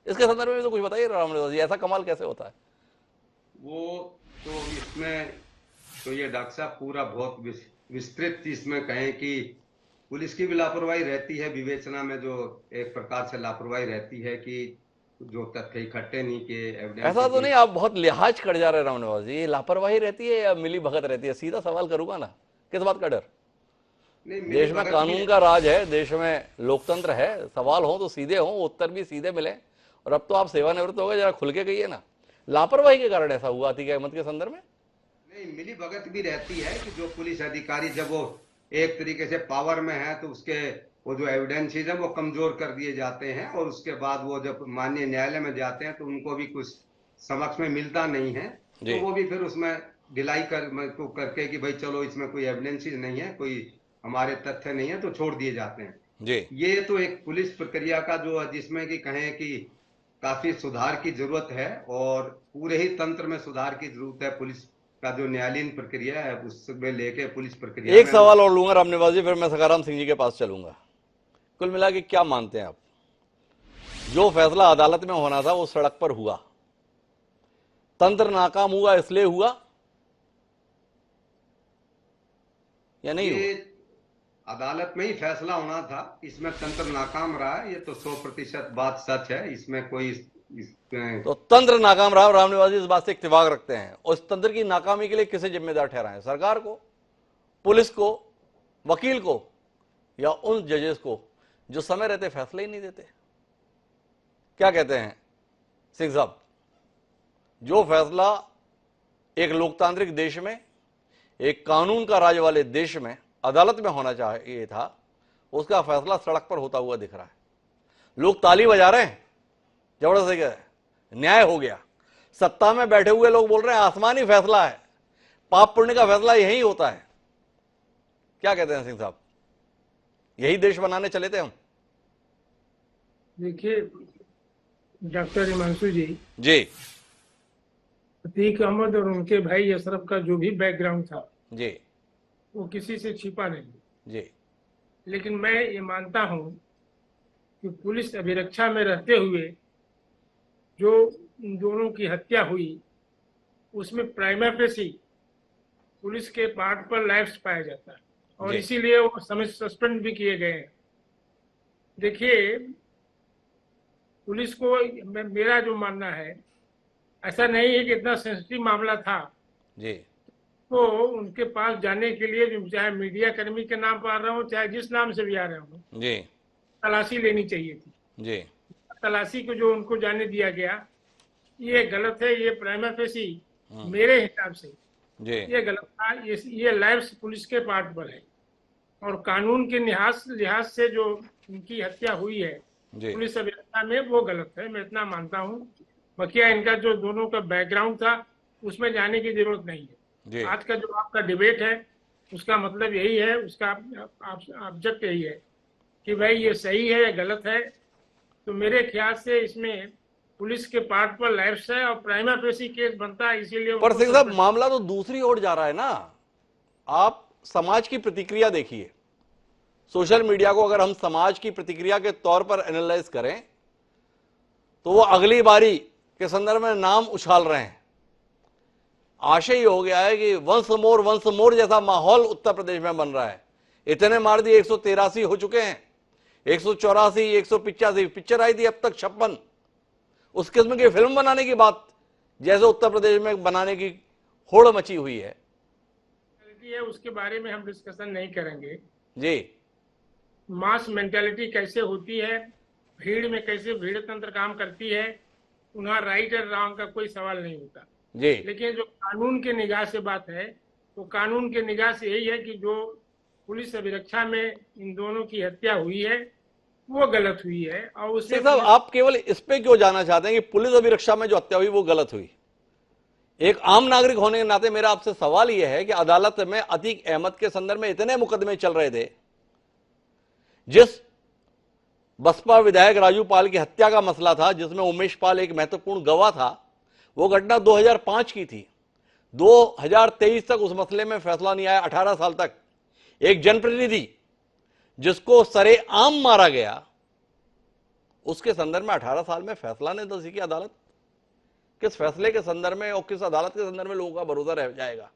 इसके संदर्भ में तो कुछ बताइए रामनिवास जी, ऐसा कमाल कैसे होता है? वो तो इसमें तो ये डॉक्टर साहब पूरा बहुत विस्तृत इसमें कहें कि पुलिस की भी लापरवाही रहती है, विवेचना में जो एक प्रकार से लापरवाही रहती है कि जो तथ्य इकट्ठे नहीं किए, एविडेंस। ऐसा तो नहीं आप बहुत लिहाज कर जा रहे हैं रामनिवास जी, ये लापरवाही रहती है या मिली भगत रहती है? सीधा सवाल करूंगा ना, किस बात का डर? देश में कानून का राज है, देश में लोकतंत्र है, सवाल हो तो सीधे हो, उत्तर भी सीधे मिले। और अब तो आप सेवानिवृत्त हो गए, जरा खुल के कहिए ना, लापरवाही के कारण ऐसा हुआ अतीक अहमद के संदर्भ में? नहीं, मिली भगत भी रहती है कि जो पुलिस अधिकारी जब वो एक तरीके से पावर में है तो उसके वो जो एविडेंसेस है वो कमजोर कर दिए जाते हैं, और उसके बाद वो जब माननीय न्यायालय में जाते हैं तो उनको भी कुछ समक्ष में मिलता नहीं है, तो वो भी फिर उसमें ढिलाई करके कि भाई चलो इसमें कोई एविडेंसेस नहीं है, कोई हमारे तथ्य नहीं है, तो छोड़ दिए जाते हैं जी। ये तो एक पुलिस प्रक्रिया का जो जिसमें कि कहें कि काफी सुधार की जरूरत है, और पूरे ही तंत्र में सुधार की जरूरत है। पुलिस का जो न्यायालयीन प्रक्रिया है उसमें लेके पुलिस प्रक्रिया एक सवाल और लूंगा राम निवास जी, फिर मैं सखाराम सिंह जी के पास चलूंगा। कुल मिला के क्या मानते हैं आप, जो फैसला अदालत में होना था वो सड़क पर हुआ, तंत्र नाकाम हुआ इसलिए हुआ या नहीं हुआ? अदालत में ही फैसला होना था, इसमें तंत्र नाकाम रहा है, ये तो 100% बात सच है, इसमें कोई तो तंत्र नाकाम रहा, राम निवास जी इस बात से इत्तेफाक रखते हैं। और इस तंत्र की नाकामी के लिए किसे जिम्मेदार ठहराएं, सरकार को, पुलिस को, वकील को, या उन जजेस को जो समय रहते फैसले ही नहीं देते? क्या कहते हैं सिंह साहब, जो फैसला एक लोकतांत्रिक देश में, एक कानून का राज वाले देश में अदालत में होना चाहिए था, उसका फैसला सड़क पर होता हुआ दिख रहा है। लोग ताली बजा रहे हैं, जबरदस्त है, न्याय हो गया। सत्ता में बैठे हुए लोग बोल रहे हैं आसमानी फैसला है, पाप पुण्य का फैसला यही होता है। क्या कहते हैं सिंह साहब, यही देश बनाने चले थे हम? देखिए डॉक्टर हिमांशु जी, अतीक अहमद और उनके भाई अशरफ का जो भी बैकग्राउंड था जी, वो किसी से छिपा नहीं जी, लेकिन मैं ये मानता हूं कि पुलिस अभिरक्षा में रहते हुए जो इन दोनों की हत्या हुई उसमें प्राइमा फेसी पुलिस के पार्ट पर लाइफ पाया जाता है, और इसीलिए वो समय सस्पेंड भी किए गए हैं। देखिए पुलिस को मेरा जो मानना है, ऐसा नहीं है कि इतना सेंसिटिव मामला था जी, तो उनके पास जाने के लिए जो चाहे मीडिया कर्मी के नाम पर आ रहे हो चाहे जिस नाम से भी आ रहे हो जी, तलाशी लेनी चाहिए थी जी। तलाशी को जो उनको जाने दिया गया ये गलत है, ये प्राइमा फेसी मेरे हिसाब से जी ये गलत था। ये लाइफ पुलिस के पार्ट पर है, और कानून के लिहाज से जो उनकी हत्या हुई है पुलिस अभिरक्षा में, वो गलत है, मैं इतना मानता हूँ। बकिया इनका जो दोनों का बैकग्राउंड था उसमें जाने की जरूरत नहीं है। आज का जो आपका डिबेट है उसका मतलब यही है, उसका ऑब्जेक्ट यही है कि भाई ये सही है या गलत है। तो मेरे ख्याल से इसमें पुलिस के पार्ट पर लाइफ है और प्राइमा फेसी केस बनता है, इसीलिए। पर सिंह साहब मामला तो दूसरी ओर जा रहा है ना। आप समाज की प्रतिक्रिया देखिए, सोशल मीडिया को अगर हम समाज की प्रतिक्रिया के तौर पर एनालाइज करें तो वो अगली बारी के संदर्भ में नाम उछाल रहे हैं। आशय हो गया है कि वंस मोर जैसा माहौल उत्तर प्रदेश में बन रहा है। इतने मार दिए 183 हो चुके हैं, 184, 185 पिक्चर आई थी अब तक 56। उस किस्म की फिल्म बनाने की बात जैसे उत्तर प्रदेश में बनाने की होड़ मची हुई है, उसके बारे में हम डिस्कशन नहीं करेंगे जी। मास मेंटालिटी कैसे होती है, भीड़ में कैसे भीड़ तंत्र काम करती है, उन्हें राइट और रॉन्ग का कोई सवाल नहीं होता जी। लेकिन जो कानून के निगाह से बात है तो कानून के निगाह से यही है कि जो पुलिस अभिरक्षा में इन दोनों की हत्या हुई है वो गलत हुई है। और उससे साहब आप केवल इस पे क्यों जाना चाहते हैं कि पुलिस अभिरक्षा में जो हत्या हुई वो गलत हुई? एक आम नागरिक होने के नाते मेरा आपसे सवाल यह है कि अदालत में अतीक अहमद के संदर्भ में इतने मुकदमे चल रहे थे, जिस बसपा विधायक राजू पाल की हत्या का मसला था जिसमें उमेश पाल एक महत्वपूर्ण गवाह था, वो घटना 2005 की थी। 2023 तक उस मसले में फैसला नहीं आया। 18 साल तक एक जनप्रतिनिधि जिसको सरेआम मारा गया उसके संदर्भ में 18 साल में फैसला नहीं दर्ज की अदालत। किस फैसले के संदर्भ में और किस अदालत के संदर्भ में लोगों का भरोसा रह जाएगा?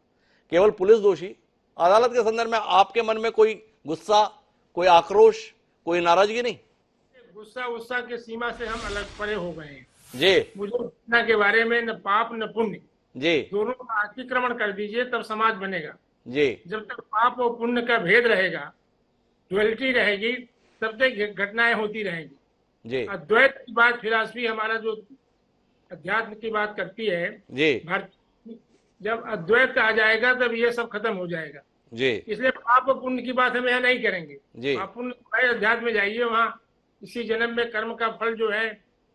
केवल पुलिस दोषी, अदालत के संदर्भ में आपके मन में कोई गुस्सा, कोई आक्रोश, कोई नाराजगी नहीं? गुस्सा के सीमा से हम अलग परे हो गए हैं जी। मुझे घटना के बारे में न पाप न पुण्य जी, दोनों का अतिक्रमण कर दीजिए, तब समाज बनेगा जी। जब तक पाप और पुण्य का भेद रहेगा, डुअलिटी रहेगी, तब तक घटनाएं होती रहेंगी जी। अद्वैत की बात, फिलॉसफी हमारा जो अध्यात्म की बात करती है जी, जब अद्वैत आ जाएगा तब ये सब खत्म हो जाएगा जी। इसलिए पाप और पुण्य की बात हम यहाँ नहीं करेंगे जी। आप पुण्य अध्यात्म में जाइए, वहाँ इसी जन्म में कर्म का फल जो है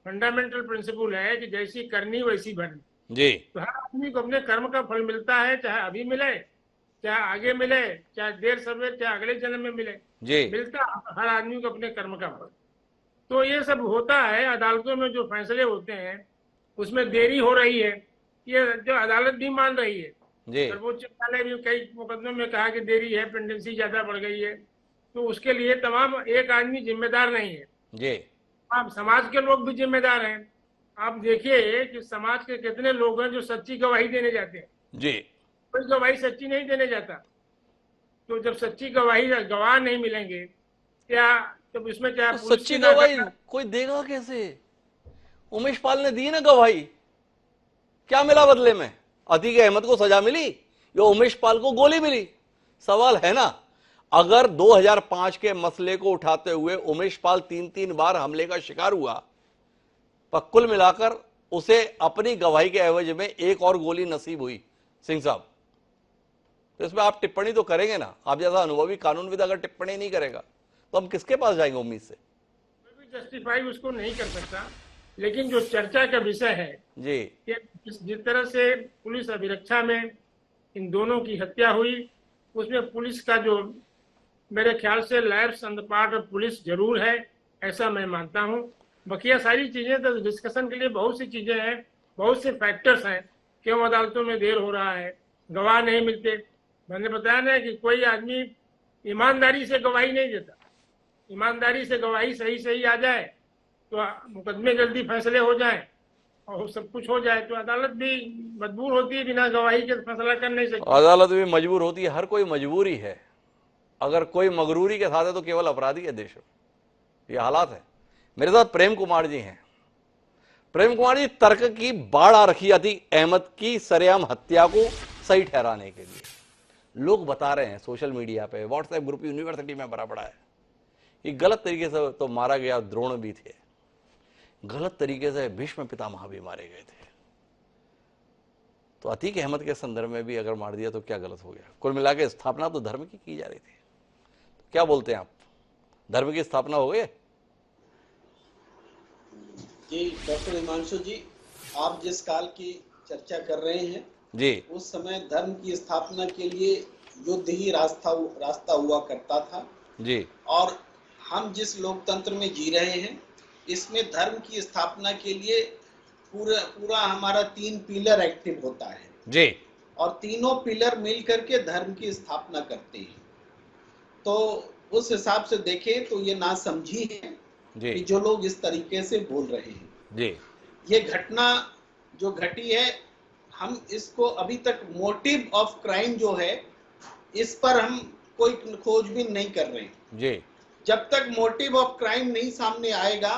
फंडामेंटल प्रिंसिपल है कि जैसी करनी वैसी भरनी। जी। तो हर आदमी को अपने कर्म का फल मिलता है, चाहे अभी मिले, चाहे आगे मिले, चाहे देर सवेर, चाहे अगले जन्म में मिले, जी। मिलता हर आदमी को अपने कर्म का फल। तो ये सब होता है। अदालतों में जो फैसले होते हैं उसमें देरी हो रही है, ये जो अदालत भी मान रही है। सर्वोच्च न्यायालय भी कई मुकदमों में कहा कि देरी है, पेंडेंसी ज्यादा बढ़ गई है। तो उसके लिए तमाम एक आदमी जिम्मेदार नहीं है जी। आप समाज के लोग भी जिम्मेदार हैं। आप देखिए कि समाज के कितने लोग हैं जो सच्ची गवाही देने जाते हैं जी। कोई गवाही सच्ची नहीं देने जाता। तो जब सच्ची गवाही गवाह नहीं मिलेंगे क्या, तब इसमें क्या तो सच्ची गवाही कोई देगा कैसे? उमेश पाल ने दी ना गवाही, क्या मिला बदले में? अतीक अहमद को सजा मिली या उमेश पाल को गोली मिली? सवाल है ना। अगर 2005 के मसले को उठाते हुए उमेश पाल 3 बार हमले का शिकार हुआ, पर कुल मिलाकर उसे अपनी गवाही के एवज में एक और गोली नसीब हुई, सिंह साहब, तो इसमें आप टिप्पणी तो करेंगे ना। आप जैसा अनुभवी कानूनविद अगर टिप्पणी नहीं करेगा तो हम किसके पास जाएंगे उम्मीद से? कोई भी जस्टिफाई उसको नहीं कर सकता। लेकिन जो चर्चा का विषय है जी, जिस तरह से पुलिस अभिरक्षा में इन दोनों की हत्या हुई, उसमें पुलिस का जो मेरे ख्याल से lapse on the part of police जरूर है, ऐसा मैं मानता हूँ। बकिया सारी चीजें तो डिस्कशन के लिए बहुत सी चीजें हैं, बहुत से फैक्टर्स हैं। क्यों अदालतों में देर हो रहा है, गवाह नहीं मिलते। मैंने बताया ना कि कोई आदमी ईमानदारी से गवाही नहीं देता। ईमानदारी से गवाही सही आ जाए तो मुकदमे जल्दी फैसले हो जाए और सब कुछ हो जाए, तो अदालत भी मजबूर होती है बिना गवाही के फैसला कर नहीं सकती। अदालत भी मजबूर होती है, हर कोई मजबूरी है। अगर कोई मगरूरी के साथ है तो केवल अपराधी है देश में, ये हालात है। मेरे साथ प्रेम कुमार जी हैं। प्रेम कुमार जी, तर्क की बाढ़ आ रखी अतीक अहमद की सरेआम हत्या को सही ठहराने के लिए। लोग बता रहे हैं सोशल मीडिया पे, व्हाट्सएप ग्रुप यूनिवर्सिटी में भरा पड़ा है, ये गलत तरीके से तो मारा गया। द्रोण भी थे, गलत तरीके से भीष्म पितामह भी मारे गए थे। तो अतीक अहमद के संदर्भ में भी अगर मार दिया तो क्या गलत हो गया? कुल मिला के स्थापना तो धर्म की जा रही थी। तो क्या बोलते हैं आप, धर्म की स्थापना हो गई? जी डॉक्टर हिमांशु जी, आप जिस काल की चर्चा कर रहे हैं जी, उस समय धर्म की स्थापना के लिए युद्ध ही रास्ता हुआ करता था जी। और हम जिस लोकतंत्र में जी रहे हैं इसमें धर्म की स्थापना के लिए पूरा हमारा 3 पिलर एक्टिव होता है जी, और तीनों पिलर मिल करके धर्म की स्थापना करते हैं। तो उस हिसाब से देखें तो ये नासमझी है कि जो लोग इस तरीके से बोल रहे हैं जी। ये घटना जो घटी है, हम इसको अभी तक मोटिव ऑफ क्राइम जो है इस पर हम कोई खोजबीन नहीं कर रहे हैं जी। जब तक मोटिव ऑफ क्राइम नहीं सामने आएगा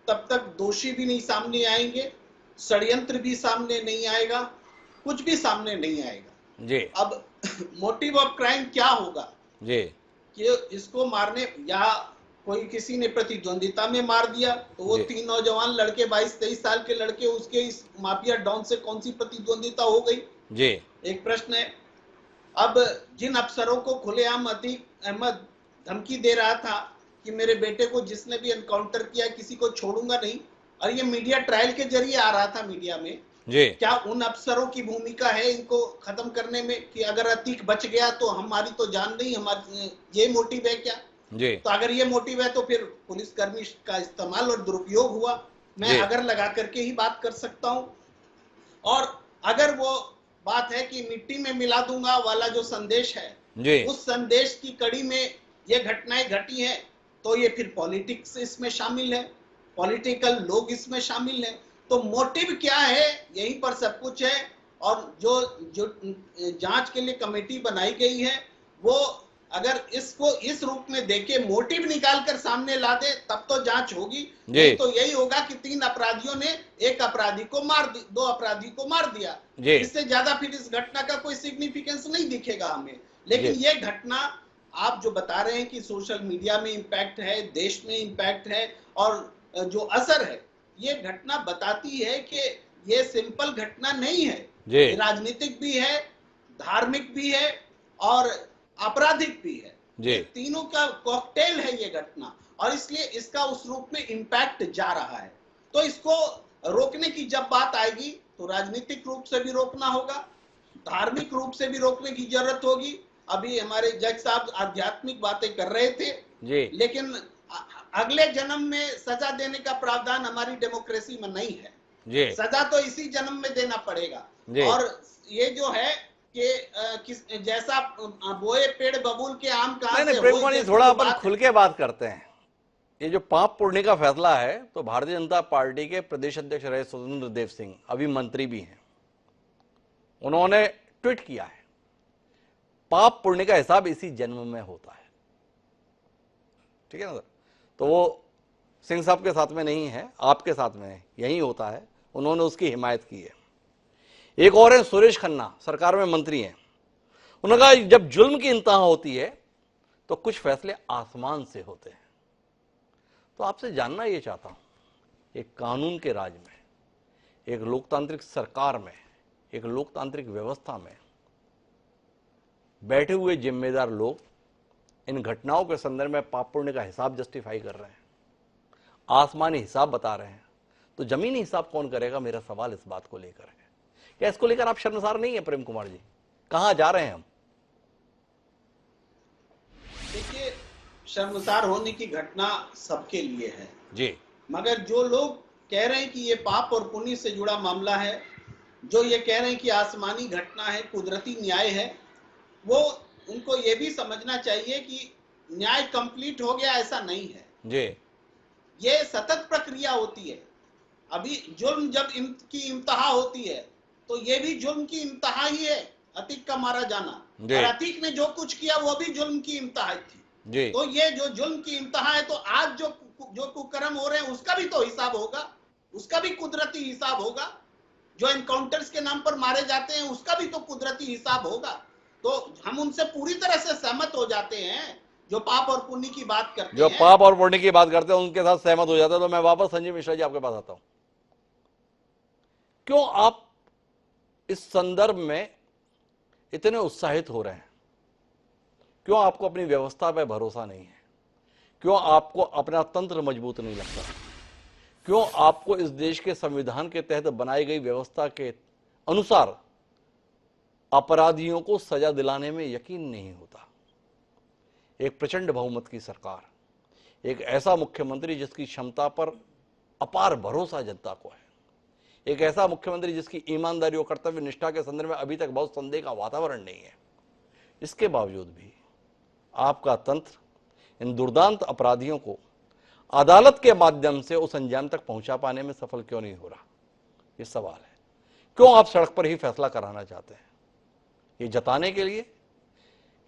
तब तक दोषी भी नहीं सामने आएंगे, षड्यंत्र भी सामने नहीं आएगा, कुछ भी सामने नहीं आएगा जी। अब मोटिव ऑफ क्राइम क्या होगा जी? कि इसको मारने या कोई किसी ने प्रतिद्वंदिता में मार दिया तो वो 3 नौजवान लड़के 22-23 साल के लड़के, उसके इस माफिया डॉन से कौन सी प्रतिद्वंदिता हो गई जी? एक प्रश्न है। अब जिन अफसरों को खुलेआम अतीक अहमद धमकी दे रहा था कि मेरे बेटे को जिसने भी एनकाउंटर किया किसी को छोड़ूंगा नहीं, और ये मीडिया ट्रायल के जरिए आ रहा था मीडिया में जी, क्या उन अफसरों की भूमिका है इनको खत्म करने में कि अगर अतीक बच गया तो हमारी तो जान नहीं, हमारी ये मोटिव है क्या जी? तो अगर ये मोटिव है तो फिर पुलिसकर्मी का इस्तेमाल और दुरुपयोग हुआ। मैं अगर लगा करके ही बात कर सकता हूं। और अगर वो बात है कि मिट्टी में मिला दूंगा वाला जो संदेश है जी, उस संदेश की कड़ी में ये घटनाएं घटी हैं तो ये फिर पॉलिटिक्स इसमें शामिल है, पॉलिटिकल लोग इसमें शामिल हैं। तो मोटिव क्या है यहीं पर सब कुछ है। और जो जांच के लिए कमेटी बनाई गई है वो अगर इसको इस रूप में देखे, मोटिव निकाल कर सामने ला दे तब तो जांच होगी। तो यही होगा कि 3 अपराधियों ने एक अपराधी को मार 2 अपराधी को मार दिया, इससे ज्यादा फिर इस घटना का कोई सिग्निफिकेंस नहीं दिखेगा हमें। लेकिन ये घटना आप जो बता रहे हैं कि सोशल मीडिया में इम्पैक्ट है, देश में इम्पैक्ट है और जो असर है, ये घटना बताती है कि ये सिंपल घटना नहीं है, राजनीतिक भी है, धार्मिक भी है और आपराधिक भी है। जी। तीनों का कॉकटेल है ये घटना, और इसलिए इसका उस रूप में इम्पैक्ट जा रहा है। तो इसको रोकने की जब बात आएगी तो राजनीतिक रूप से भी रोकना होगा, धार्मिक रूप से भी रोकने की जरूरत होगी। अभी हमारे जज साहब आध्यात्मिक बातें कर रहे थे जी। लेकिन अगले जन्म में सजा देने का प्रावधान हमारी डेमोक्रेसी में नहीं है जी। सजा तो इसी जन्म में देना पड़ेगा। और ये जो है कि जैसा बोए पेड़ बबूल के आम कहां से प्रेम कुमार जी, थोड़ा अपन खुल के बात करते हैं। ये जो पाप पुण्य का फैसला है, तो भारतीय जनता पार्टी के प्रदेश अध्यक्ष रहे स्वतंत्र देव सिंह, अभी मंत्री भी हैं, उन्होंने ट्वीट किया है पाप पुण्य का हिसाब इसी जन्म में होता है। ठीक है ना सर? तो वो सिंह साहब के साथ में नहीं है, आपके साथ में है, यही होता है। उन्होंने उसकी हिमायत की है। एक और है सुरेश खन्ना, सरकार में मंत्री हैं। उन्होंने कहा जब जुल्म की इंतहा होती है तो कुछ फैसले आसमान से होते हैं। तो आपसे जानना ये चाहता हूं, एक कानून के राज में, एक लोकतांत्रिक सरकार में, एक लोकतांत्रिक व्यवस्था में बैठे हुए जिम्मेदार लोग इन घटनाओं के संदर्भ में पाप पुण्य का हिसाब जस्टिफाई कर रहे हैं, आसमानी हिसाब बता रहे हैं, तो जमीनी हिसाब कौन करेगा? मेरा सवाल इस बात को लेकर है। क्या इसको लेकर आप शर्मसार नहीं है प्रेम कुमार जी? कहां जा रहे हैं हम? देखिए, शर्मसार होने की घटना सबके लिए है जी, मगर जो लोग कह रहे हैं कि ये पाप और पुण्य से जुड़ा मामला है, जो ये कह रहे हैं कि आसमानी घटना है, कुदरती न्याय है, वो उनको ये भी समझना चाहिए कि न्याय कंप्लीट हो गया, ऐसा नहीं है जी। ये सतत प्रक्रिया होती है। अभी जुल्म जब की इम्तहा होती है तो ये भी जुल्म की इम्तहा ही है, अतीक का मारा जाना। और अतीक ने जो कुछ किया वो भी जुल्म की इम्तहा थी जी। तो ये जो जुल्म की इम्तहा है, तो आज जो कुकर्म हो रहे हैं उसका भी तो हिसाब होगा, उसका भी कुदरती हिसाब होगा। जो एनकाउंटर्स के नाम पर मारे जाते हैं उसका भी तो कुदरती हिसाब होगा। तो हम उनसे पूरी तरह से सहमत हो जाते हैं जो पाप और पुण्य की बात करते हैं, जो पाप और पुण्य की बात करते हैं उनके साथ सहमत हो जाते हैं। तो मैं वापस संजीव मिश्रा जी आपके पास आता हूं। क्यों आप इस संदर्भ में इतने उत्साहित हो रहे हैं? क्यों आपको अपनी व्यवस्था पर भरोसा नहीं है? क्यों आपको अपना तंत्र मजबूत नहीं लगता? क्यों आपको इस देश के संविधान के तहत बनाई गई व्यवस्था के अनुसार अपराधियों को सजा दिलाने में यकीन नहीं होता? एक प्रचंड बहुमत की सरकार, एक ऐसा मुख्यमंत्री जिसकी क्षमता पर अपार भरोसा जनता को है, एक ऐसा मुख्यमंत्री जिसकी ईमानदारी और कर्तव्य निष्ठा के संदर्भ में अभी तक बहुत संदेह का वातावरण नहीं है, इसके बावजूद भी आपका तंत्र इन दुर्दांत अपराधियों को अदालत के माध्यम से उस अंजाम तक पहुंचा पाने में सफल क्यों नहीं हो रहा? ये सवाल है। क्यों आप सड़क पर ही फैसला कराना चाहते हैं? ये जताने के लिए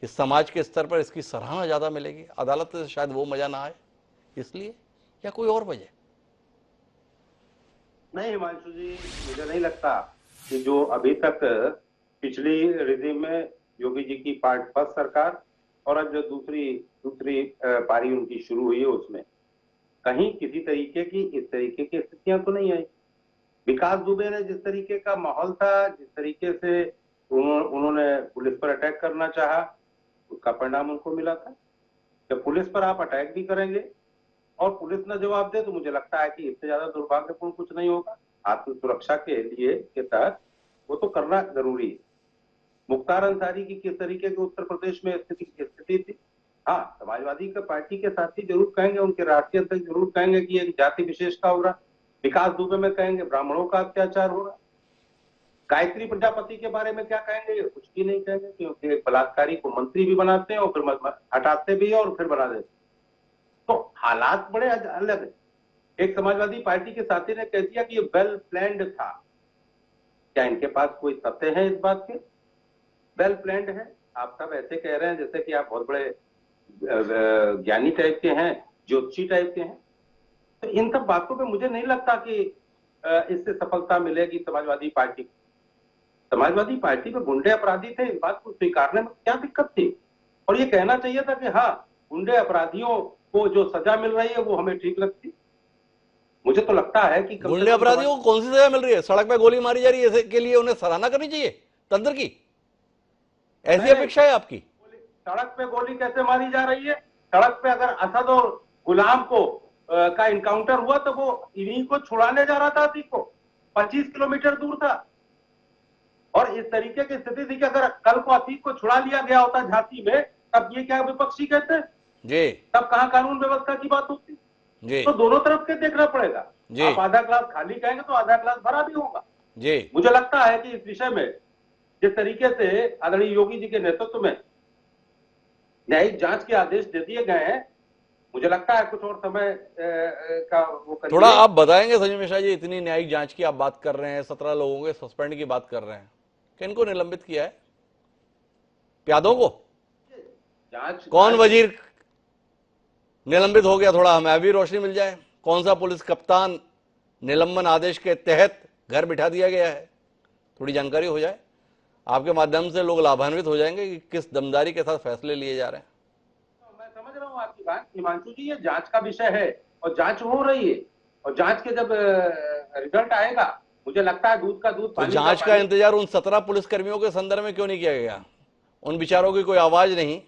इस समाज के स्तर पर इसकी सराहना ज्यादा मिलेगी, अदालत से शायद वो मजा ना आए इसलिए, या कोई और वजह? नहीं हिमांशु जी, मुझे नहीं लगता कि जो अभी तक पिछली रिजीम में योगी जी की पार्ट फर्स्ट सरकार और अब जो दूसरी पारी उनकी शुरू हुई है उसमें कहीं किसी तरीके की इस तरीके की स्थितियां तो नहीं आई। विकास दुबे ने जिस तरीके का माहौल था, जिस तरीके से उन्होंने पुलिस पर अटैक करना चाहा, उसका परिणाम उनको मिला था। जब पुलिस पर आप अटैक भी करेंगे और पुलिस न जवाब दे तो मुझे लगता है कि इससे ज्यादा दुर्भाग्यपूर्ण कुछ नहीं होगा। आत्म सुरक्षा के लिए के तहत वो तो करना जरूरी है। मुख्तार अंसारी की किस तरीके के उत्तर प्रदेश में स्थिति थी, हाँ, समाजवादी का पार्टी के साथी जरूर कहेंगे, उनके राष्ट्रीय अध्यक्ष जरूर कहेंगे कि एक जाति विशेष का हो रहा। विकास दुबे में कहेंगे ब्राह्मणों का अत्याचार हो रहा। गायत्री प्रजापति के बारे में क्या कहेंगे? ये कुछ भी नहीं कहेंगे, क्योंकि एक बलात्कारी को मंत्री भी बनाते हैं और फिर हटाते भी है और फिर बना देते। तो हालात बड़े अलग है। एक समाजवादी पार्टी के साथी ने कह दिया कि ये वेल प्लान्ड था। क्या इनके पास कोई तथ्य है इस बात के? वेल प्लान्ड है। आप सब ऐसे कह रहे हैं जैसे कि आप बहुत बड़े ज्ञानी टाइप के हैं, ज्योतिषी टाइप के हैं। तो इन सब बातों पे मुझे नहीं लगता कि इससे सफलता मिलेगी समाजवादी पार्टी को। समाजवादी पार्टी में गुंडे अपराधी थे, इस बात को स्वीकारने में क्या दिक्कत थी? और ये कहना चाहिए था कि हाँ, गुंडे अपराधियों को जो सजा मिल रही है वो हमें ठीक लगती। मुझे तो लगता है कि गुंडे अपराधियों को कौन सी सजा मिल रही है? सड़क पे गोली मारी जा रही है, के लिए उन्हें सराहना करनी चाहिए तंत्र की, ऐसी अपेक्षा है आपकी? सड़क पे गोली कैसे मारी जा रही है। सड़क पे अगर असद और गुलाम को का इनकाउंटर हुआ तो वो इन्हीं को छुड़ाने जा रहा था, अतीक को 25 किलोमीटर दूर था। और इस तरीके की स्थिति थी कि अगर कल को अतीक को छुड़ा लिया गया होता झांसी में, तब ये क्या विपक्षी कहते हैं जी, तब कहाँ कानून व्यवस्था की बात होती जी। तो दोनों तरफ के देखना पड़ेगा जी। आप आधा ग्लास खाली कहेंगे तो आधा ग्लास भरा भी होगा जी। मुझे लगता है कि इस विषय में जिस तरीके से आदरणीय योगी जी के नेतृत्व में न्यायिक जांच के आदेश दे दिए गए हैं, मुझे लगता है कुछ और समय का वो थोड़ा आप बताएंगे संजय मिश्रा जी, इतनी न्यायिक जांच की आप बात कर रहे हैं, 17 लोगों के सस्पेंड की बात कर रहे हैं, किनको निलंबित किया है? प्यादों को? जांच कौन वजीर निलंबित हो गया? थोड़ा हमें अभी रोशनी मिल जाए। कौन सा पुलिस कप्तान निलंबन आदेश के तहत घर बिठा दिया गया है, थोड़ी जानकारी हो जाए। आपके माध्यम से लोग लाभान्वित हो जाएंगे कि किस दमदारी के साथ फैसले लिए जा रहे हैं। मैं समझ रहा हूँ आपकी बात हिमांशु जी, ये जांच का विषय है और जांच हो रही है और जांच के जब रिजल्ट आएगा, मुझे लगता है दूध का दूध तो जांच का इंतजार उन 17 पुलिसकर्मियों के संदर्भ में क्यों नहीं किया गया? उन बेचारों की कोई आवाज नहीं,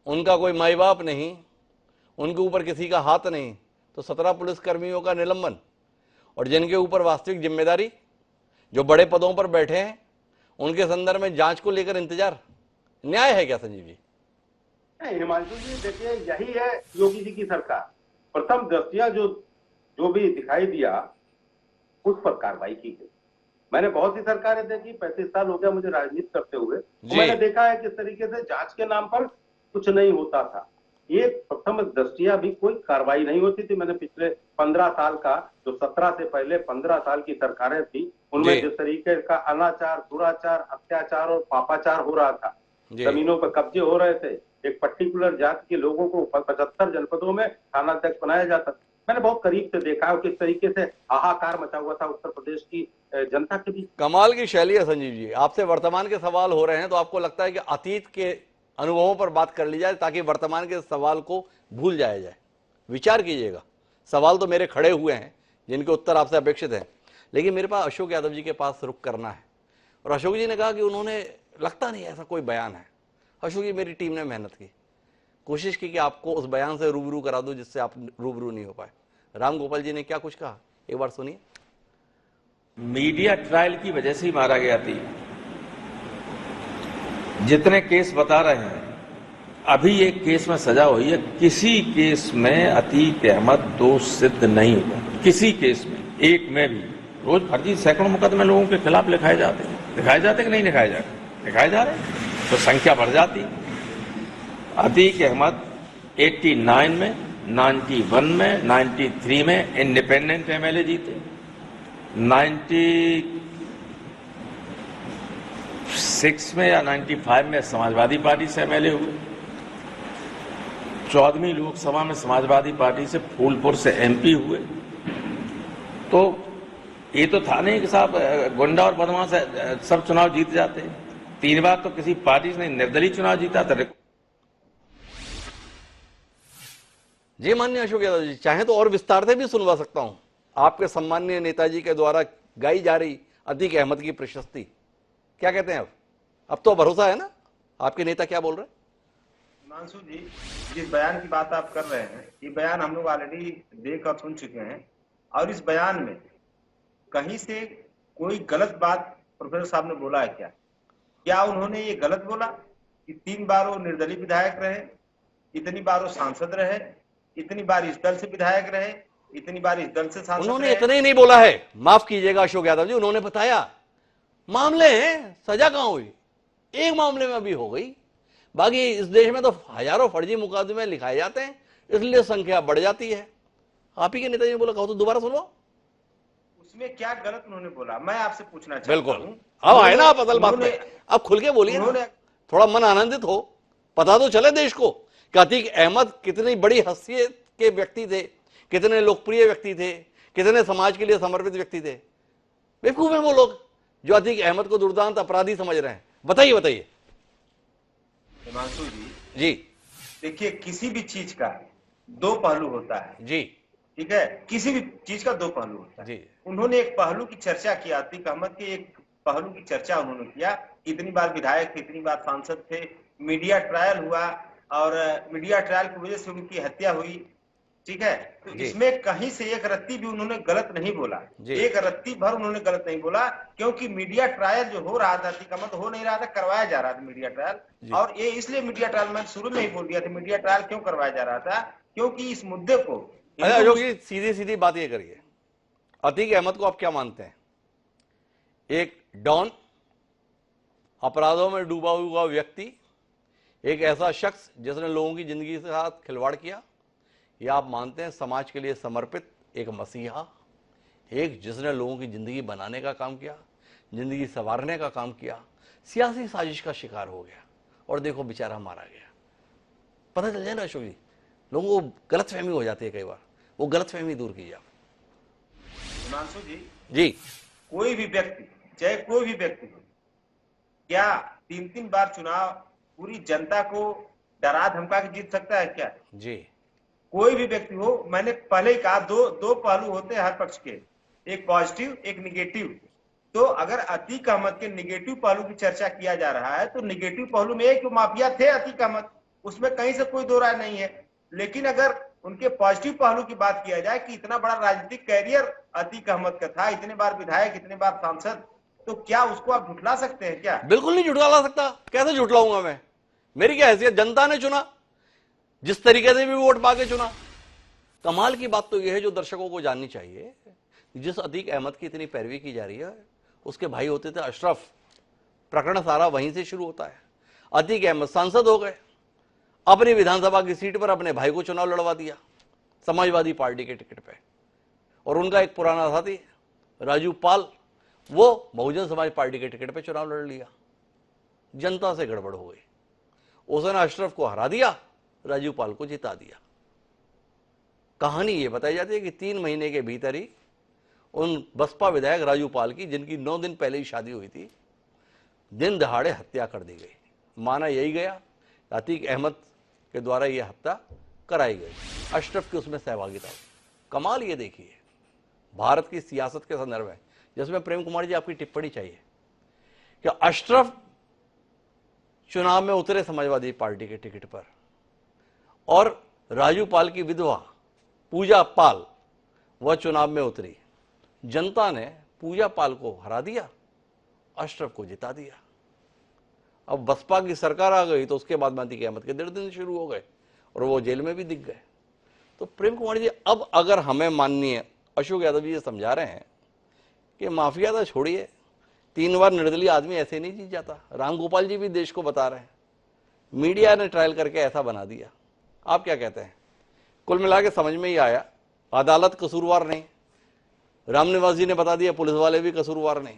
उनका कोई माई बाप नहीं, उनके ऊपर किसी का हाथ नहीं, तो 17 पुलिसकर्मियों का निलंबन और जिनके ऊपर वास्तविक जिम्मेदारी, जो बड़े पदों पर बैठे हैं, उनके संदर्भ में जांच को लेकर इंतजार न्याय है क्या संजीव जी? हिमांशु जी देखिए, यही है योगी जी की सरकार। प्रथम दृष्टया जो भी दिखाई दिया उस पर कार्रवाई की गई। मैंने बहुत सी सरकारें देखी, 35 साल हो गया मुझे राजनीति करते हुए, तो मैंने देखा है किस तरीके से जांच के नाम पर कुछ नहीं होता था। ये प्रथम दृष्टया भी कोई कार्रवाई नहीं होती थी। मैंने पिछले 15 साल का, जो 17 से पहले 15 साल की सरकारें थी, उनमें जिस तरीके का अनाचार, दुराचार, अत्याचार और पापाचार हो रहा था, जमीनों पर कब्जे हो रहे थे, एक पर्टिकुलर जाति के लोगों को 75 जनपदों में थानाध्यक्ष बनाया जाता था, मैंने बहुत करीब से देखा है किस तरीके से हाहाकार मचा हुआ था उत्तर प्रदेश की जनता के बीच। कमाल की शैली है संजीव जी। आपसे वर्तमान के सवाल हो रहे हैं तो आपको लगता है कि अतीत के अनुभवों पर बात कर ली जाए ताकि वर्तमान के सवाल को भूल जाया जाए। विचार कीजिएगा, सवाल तो मेरे खड़े हुए हैं जिनके उत्तर आपसे अपेक्षित हैं, लेकिन मेरे पास अशोक यादव जी के पास रुख करना है। और अशोक जी ने कहा कि उन्होंने, लगता नहीं ऐसा कोई बयान है। अशोक जी, मेरी टीम ने मेहनत की, कोशिश की कि आपको उस बयान से रूबरू करा दो जिससे आप रूबरू नहीं हो पाए। राम गोपाल जी ने क्या कुछ कहा, एक बार सुनिए। मीडिया ट्रायल की वजह से ही मारा गया थी। जितने केस बता रहे हैं, अभी एक केस में सजा हुई है, किसी केस में अतीक अहमद दोष सिद्ध नहीं हुआ, किसी केस में, एक में भी। रोज फर्जी सैकड़ों मुकदमे लोगों के खिलाफ लिखाए जाते कि नहीं लिखाए जाते? लिखाए जा रहे हैं तो संख्या बढ़ जाती। अतीक अहमद 89 में, 91 में, 93 में इंडिपेंडेंट एमएलए जीते, 96 में या 95 में समाजवादी पार्टी से एमएलए हुए, 14वीं लोकसभा में समाजवादी पार्टी से फूलपुर से एमपी हुए। तो ये तो था नहीं कि साहब गुंडा और बदमाश सब चुनाव जीत जाते हैं। 3 बार तो किसी पार्टी ने निर्दलीय चुनाव जीता था। जी माननीय अशोक यादव जी, चाहे तो और विस्तार से भी सुनवा सकता हूं आपके सम्माननीय नेताजी के द्वारा गाई जा रही अतीक अहमद की प्रशस्ति। क्या कहते हैं अब तो भरोसा है ना आपके नेता क्या बोल रहे हैं? हिमांशु जी, जिस बयान की बात आप कर रहे हैं, ये बयान हम लोग ऑलरेडी देख और सुन चुके हैं, और इस बयान में कहीं से कोई गलत बात प्रोफेसर साहब ने बोला है क्या? क्या उन्होंने ये गलत बोला कि 3 बार वो निर्दलीय विधायक रहे, इतनी बार वो सांसद रहे, इतनी बार इस दल से विधायक रहे, इतनी बार इस दल से सांसद? उन्होंने इतना ही नहीं बोला है, माफ कीजिएगा अशोक यादव जी, उन्होंने बताया मामले हैं, सजा कहां हुई? एक मामले में अभी हो गई, बाकी इस देश में तो हजारों फर्जी मुकदमे लिखाए जाते हैं, इसलिए संख्या बढ़ जाती है। आप ही के नेताजी ने बोला, कहो तो दोबारा सुनो। उसमें क्या गलत उन्होंने बोला, मैं आपसे पूछना चाहता हूं। बिल्कुल, अब आए ना आप असल बात में, अब खुल के बोलिए, थोड़ा मन आनंदित हो, पता तो चले देश को कि अतीक अहमद कितनी बड़ी हैसियत के व्यक्ति थे, कितने लोकप्रिय व्यक्ति थे, कितने समाज के लिए समर्पित व्यक्ति थे। बेवकूफ हैं वो लोग जो अतीक अहमद को दुर्दांत अपराधी समझ रहे हैं। बताइए हिमांशु जी, देखिए, किसी भी चीज का 2 पहलू होता है जी, ठीक है, किसी भी चीज का 2 पहलू होता है जी। उन्होंने एक पहलू की चर्चा की, अतीक अहमद के एक पहलू की चर्चा उन्होंने किया, इतनी बार विधायक थे, इतनी बार सांसद थे, मीडिया ट्रायल हुआ और मीडिया ट्रायल की वजह से उनकी हत्या हुई, ठीक है। तो इसमें कहीं से एक रत्ती भी उन्होंने गलत नहीं बोला, एक रत्ती भर उन्होंने गलत नहीं बोला, क्योंकि मीडिया ट्रायल जो हो रहा था, अतीकमत हो नहीं रहा था, करवाया जा रहा था मीडिया ट्रायल। और ये इसलिए मीडिया ट्रायल, मैं शुरू में ही बोल दिया था मीडिया ट्रायल क्यों करवाया जा रहा था, क्योंकि इस मुद्दे को अशोक जी सीधी सीधी बात ये करिए, अतीक अहमद को आप क्या मानते हैं? एक डॉन, अपराधों में डूबा हुआ व्यक्ति, एक ऐसा शख्स जिसने लोगों की जिंदगी के साथ खिलवाड़ किया, या आप मानते हैं समाज के लिए समर्पित एक मसीहा, एक जिसने लोगों की जिंदगी बनाने का काम किया, जिंदगी संवारने का काम किया, सियासी साजिश का शिकार हो गया और देखो बेचारा मारा गया। पता चल जाए ना अशोक जी, लोगों को गलतफहमी हो जाती है कई बार, वो गलतफहमी दूर कीजिए आप। हिमांशु जी, कोई भी व्यक्ति, चाहे कोई भी व्यक्ति, क्या 3-3 बार चुनाव पूरी जनता को डरा धमका के जीत सकता है क्या? जी, कोई भी व्यक्ति हो, मैंने पहले ही कहा, दो पहलू होते हैं हर पक्ष के, एक पॉजिटिव एक निगेटिव। तो अगर अतीक अहमद के निगेटिव पहलू की चर्चा किया जा रहा है, तो निगेटिव पहलू में एक माफिया थे अतीक अहमद, उसमें कहीं से कोई दो राय नहीं है। लेकिन अगर उनके पॉजिटिव पहलू की बात किया जाए कि इतना बड़ा राजनीतिक कैरियर अतीक अहमद का था, इतने बार विधायक, इतने बार सांसद, तो क्या उसको आप झुठला सकते हैं क्या? बिल्कुल नहीं झुठला सकता। कैसे झुठलाऊंगा मैं? मेरी क्या हैसियत? जनता ने चुना, जिस तरीके से भी वोट पाके चुना। कमाल की बात तो यह है जो दर्शकों को जाननी चाहिए, जिस अतीक अहमद की इतनी पैरवी की जा रही है, उसके भाई होते थे अशरफ, प्रकरण सारा वहीं से शुरू होता है। अतीक अहमद सांसद हो गए, अपनी विधानसभा की सीट पर अपने भाई को चुनाव लड़वा दिया समाजवादी पार्टी के टिकट पे, और उनका एक पुराना साथी राजू पाल, वो बहुजन समाज पार्टी के टिकट पे चुनाव लड़ लिया। जनता से गड़बड़ हो गई, उसने अशरफ को हरा दिया, राजू पाल को जिता दिया। कहानी ये बताई जाती है कि 3 महीने के भीतर ही उन बसपा विधायक राजू पाल की, जिनकी 9 दिन पहले ही शादी हुई थी, दिन दहाड़े हत्या कर दी गई। माना यही गया अतीक अहमद के द्वारा यह हत्या कराई गई, अशरफ की उसमें सहभागिता। कमाल ये देखिए भारत की सियासत के संदर्भ में, जिसमें प्रेम कुमार जी आपकी टिप्पणी चाहिए कि अशरफ चुनाव में उतरे समाजवादी पार्टी के टिकट पर, और राजू पाल की विधवा पूजा पाल वह चुनाव में उतरी। जनता ने पूजा पाल को हरा दिया, अशरफ को जिता दिया। अब बसपा की सरकार आ गई तो उसके बाद अतीक अहमद के 1.5 दिन शुरू हो गए और वो जेल में भी दिख गए। तो प्रेम कुमार जी, अब अगर हमें माननीय अशोक यादव जी ये समझा रहे हैं कि माफिया तो छोड़िए, 3 बार निर्दलीय आदमी ऐसे नहीं जीत जाता। राम गोपाल जी भी देश को बता रहे हैं, मीडिया ने ट्रायल करके ऐसा बना दिया। आप क्या कहते हैं? कुल मिला के समझ में ही आया, अदालत कसूरवार नहीं, रामनिवास जी ने बता दिया पुलिस वाले भी कसूरवार नहीं,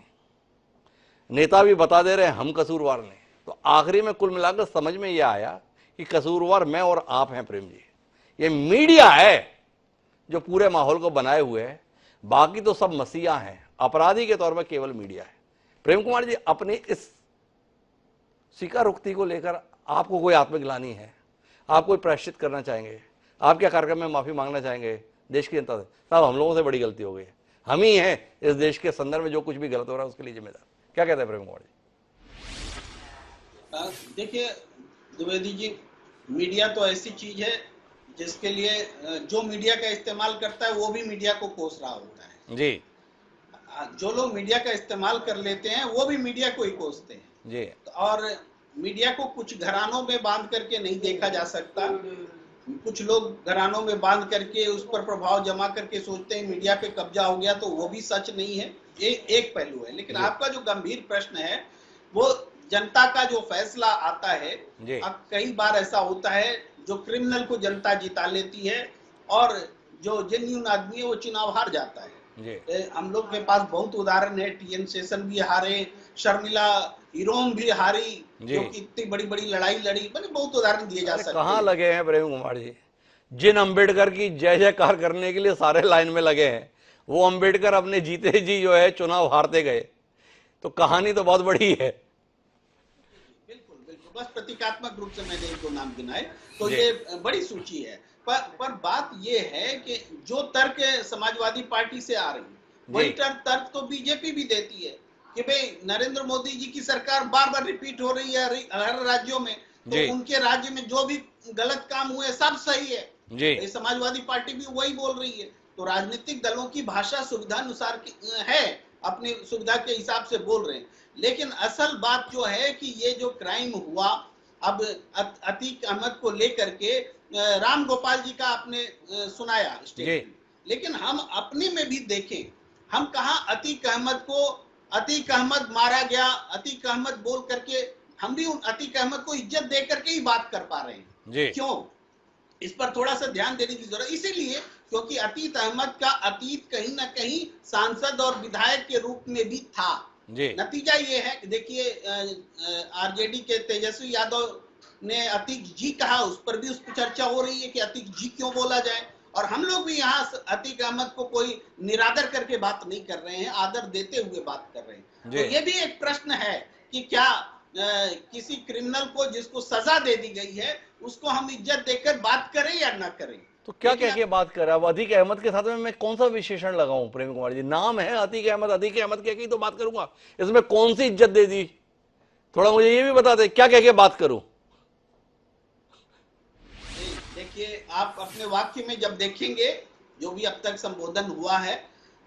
नेता भी बता दे रहे हैं हम कसूरवार नहीं। तो आखिरी में कुल मिलाकर समझ में यह आया कि कसूरवार मैं और आप हैं प्रेम जी। ये मीडिया है जो पूरे माहौल को बनाए हुए है, बाकी तो सब मसीहा हैं, अपराधी के तौर पर केवल मीडिया है। प्रेम कुमार जी, अपनी इस स्वीकारोक्ति को लेकर आपको कोई आत्मग्लानि है? आप कोई प्रायश्चित करना चाहेंगे? आप क्या कार्यक्रम में माफी मांगना चाहेंगे देश की जनता से? साहब, हम लोगों से बड़ी गलती हो गई है, हम ही हैं इस देश के संदर्भ में जो कुछ भी गलत हो रहा है उसके लिए जिम्मेदार। क्या कहते हैं प्रेम कुमार जी? देखिए द्विवेदी जी, मीडिया तो ऐसी चीज है जिसके लिए जो मीडिया का इस्तेमाल करता है वो भी मीडिया को कोस रहा होता है जी। जो लोग मीडिया का इस्तेमाल कर लेते हैं वो भी मीडिया को ही कोसते हैं जी। और मीडिया को कुछ घरानों में बांध करके नहीं देखा जा सकता। कुछ लोग घरानों में बांध करके उस पर प्रभाव जमा करके सोचते हैं मीडिया पे कब्जा हो गया, तो वो भी सच नहीं है। ये एक पहलू है। लेकिन आपका जो गंभीर प्रश्न है वो जनता का जो फैसला आता है, अब कई बार ऐसा होता है जो क्रिमिनल को जनता जिता लेती है और जो जेन्युइन आदमी है वो चुनाव हार जाता है। हम लोग के पास बहुत उदाहरण है, टीएन शेषन भी हारे, शर्मिला हिरोम भी हारी, जो कि इतनी बड़ी बड़ी लड़ाई लड़ी, मैंने बहुत उदाहरण दिए जा सकते हैं। कहाँ लगे हैं प्रेम कुमार जी? जिन अंबेडकर की जय जयकार करने के लिए सारे लाइन में लगे हैं, वो अंबेडकर अपने जीते जी जो है चुनाव हारते गए। तो कहानी तो बहुत बड़ी है। बिल्कुल बिल्कुल, बस प्रतीकात्मक रूप से मैंने 1-2 नाम गिनाए, तो ये बड़ी सूची है। पर बात ये है कि जो तर्क समाजवादी पार्टी से आ रही है वही तर्क तो बीजेपी भी देती है कि भाई नरेंद्र मोदी जी की सरकार बार बार रिपीट हो रही है हर राज्यों में, तो उनके राज्य में जो भी गलत काम हुए सब सही है जी। समाजवादी पार्टी भी वही बोल रही है। तो राजनीतिक दलों की भाषा सुविधा अनुसार है, अपनी सुविधा के हिसाब से बोल रहे हैं। लेकिन असल बात जो है कि ये जो क्राइम हुआ अब अतीक अहमद को लेकर के, राम गोपाल जी का आपने सुनाया स्टेटमेंट, लेकिन हम अपने में भी देखें, हम कहा अतीक अहमद मारा गया, अतीक अहमद बोल करके हम भी अतीक अहमद को इज्जत दे करके ही बात कर पा रहे हैं। क्यों? इस पर थोड़ा सा ध्यान देने की जरूरत, इसीलिए क्योंकि अतीक अहमद का अतीत कहीं ना कहीं सांसद और विधायक के रूप में भी था। नतीजा ये है कि देखिए आरजेडी के तेजस्वी यादव ने अतीक जी कहा, उस पर भी उस पर चर्चा हो रही है कि अतीक जी क्यों बोला जाए। और हम लोग भी यहाँ अतीक अहमद को कोई निरादर करके बात नहीं कर रहे हैं, आदर देते हुए बात कर रहे हैं। तो ये भी एक प्रश्न है कि क्या किसी क्रिमिनल को जिसको सजा दे दी गई है उसको हम इज्जत देकर बात करें या ना करें? तो क्या कह के बात कर रहा है? अब अतीक अहमद के साथ में मैं कौन सा विशेषण लगाऊं? प्रेम कुमार जी, नाम है अतीक अहमद कह के तो बात करूंगा, इसमें कौन सी इज्जत दे दी? थोड़ा मुझे ये भी बता दे, क्या कह के बात करूं? देखिए, आप अपने वाक्य में जब देखेंगे जो भी अब तक संबोधन हुआ है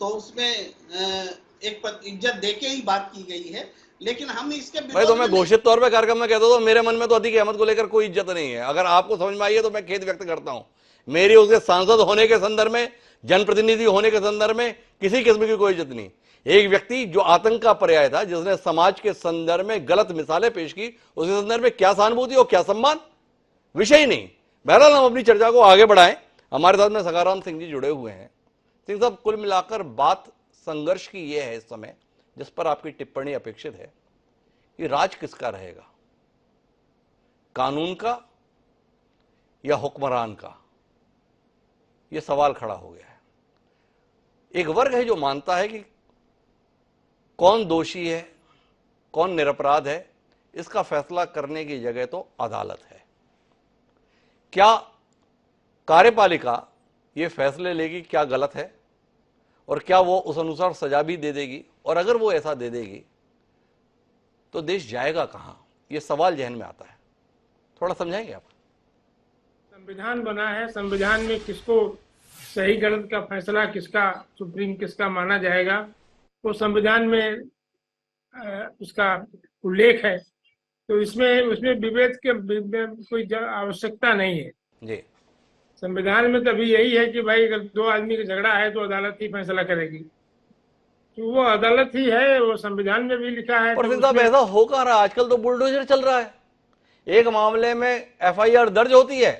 तो उसमें एक इज्जत देके ही बात की गई है। लेकिन हम इसके भाई तो मैं घोषित तौर पे कार्यक्रम में कहता हूं, मेरे मन में तो अतीक अहमद को लेकर कोई इज्जत नहीं है। अगर आपको समझ में आई है तो मैं खेद व्यक्त करता हूं। मेरी उसके सांसद होने के संदर्भ में, जनप्रतिनिधि होने के संदर्भ में किसी किस्म की कोई इज्जत नहीं। एक व्यक्ति जो आतंक का पर्याय था, जिसने समाज के संदर्भ में गलत मिसालें पेश की, उसके संदर्भ में क्या सहानुभूति और क्या सम्मान, विषय ही नहीं। बहरहाल हम अपनी चर्चा को आगे बढ़ाएं। हमारे साथ में सखाराम सिंह जी जुड़े हुए हैं। सिंह साहब, कुल मिलाकर बात संघर्ष की यह है इस समय, जिस पर आपकी टिप्पणी अपेक्षित है कि राज किसका रहेगा, कानून का या हुक्मरान का? यह सवाल खड़ा हो गया है। एक वर्ग है जो मानता है कि कौन दोषी है, कौन निरपराध है, इसका फैसला करने की जगह तो अदालत है। क्या कार्यपालिका यह फैसले लेगी क्या गलत है, और क्या वो उस अनुसार सजा भी दे देगी? और अगर वो ऐसा दे देगी तो देश जाएगा कहां? ये सवाल जहन में आता है। थोड़ा समझाएंगे आप? संविधान बना है, संविधान में किसको सही गलत का फैसला, किसका सुप्रीम किसका माना जाएगा, वो संविधान में उसका उल्लेख है। तो इसमें उसमें विभेद के कोई आवश्यकता नहीं है जी। संविधान में तभी यही है कि भाई अगर दो आदमी का झगड़ा है तो अदालत ही फैसला करेगी, तो वो अदालत ही है, वो संविधान में भी लिखा है। और तो ऐसा हो कहाँ रहा? आजकल तो बुलडोजर चल रहा है। एक मामले में FIR दर्ज होती है,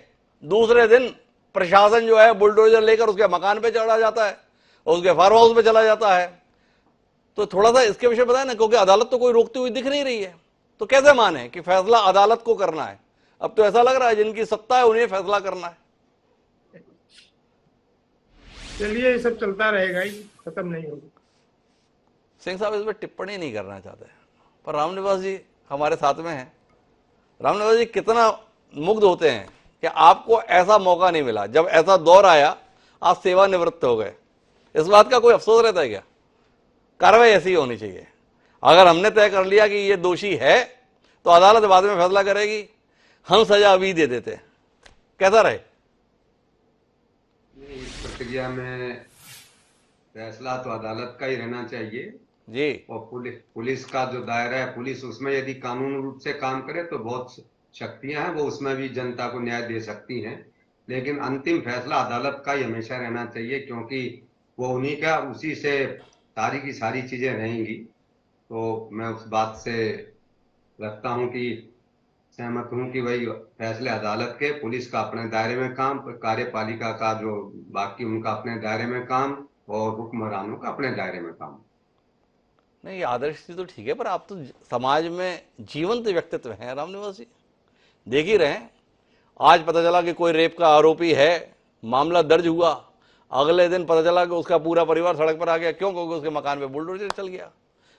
दूसरे दिन प्रशासन जो है बुलडोजर लेकर उसके मकान पे चढ़ा जाता है, उसके फार्म हाउस पे चला जाता है। तो थोड़ा सा इसके विषय बताए ना, क्योंकि अदालत तो कोई रोकती हुई दिख नहीं रही है। तो कैसे माने कि फैसला अदालत को करना है? अब तो ऐसा लग रहा है जिनकी सत्ता है उन्हें फैसला करना है। चलिए, ये सब चलता रहेगा, ही खत्म नहीं होगा। सिंह साहब इस पर टिप्पणी नहीं करना चाहते, पर रामनिवास जी हमारे साथ में हैं। रामनिवास जी कितना मुग्ध होते हैं कि आपको ऐसा मौका नहीं मिला, जब ऐसा दौर आया आप सेवानिवृत्त हो गए। इस बात का कोई अफसोस रहता है क्या? कार्रवाई ऐसी होनी चाहिए। अगर हमने तय कर लिया कि ये दोषी है तो अदालत बाद में फैसला करेगी, हम सजा अभी दे देते। कैसा रहे? इस प्रक्रिया में फैसला तो अदालत का ही रहना चाहिए जी। और पुलिस का जो दायरा है, पुलिस उसमें यदि कानून रूप से काम करे तो बहुत शक्तियां हैं, वो उसमें भी जनता को न्याय दे सकती हैं। लेकिन अंतिम फैसला अदालत का ही हमेशा रहना चाहिए, क्योंकि वो उन्हीं का, उसी से सारी की सारी चीजें रहेंगी। तो मैं उस बात से रखता हूं कि सहमत हूं कि भाई फैसले अदालत के, पुलिस का अपने दायरे में काम, कार्यपालिका का जो बाकी उनका अपने दायरे में काम, और हुक्मरानों का अपने दायरे में काम। नहीं, ये आदर्श तो ठीक है, पर आप तो समाज में जीवंत व्यक्तित्व हैं रामनिवास जी, देख ही रहे हैं। आज पता चला कि कोई रेप का आरोपी है, मामला दर्ज हुआ, अगले दिन पता चला कि उसका पूरा परिवार सड़क पर आ गया। क्यों? क्योंकि उसके मकान पे बुलडोजर चल गया,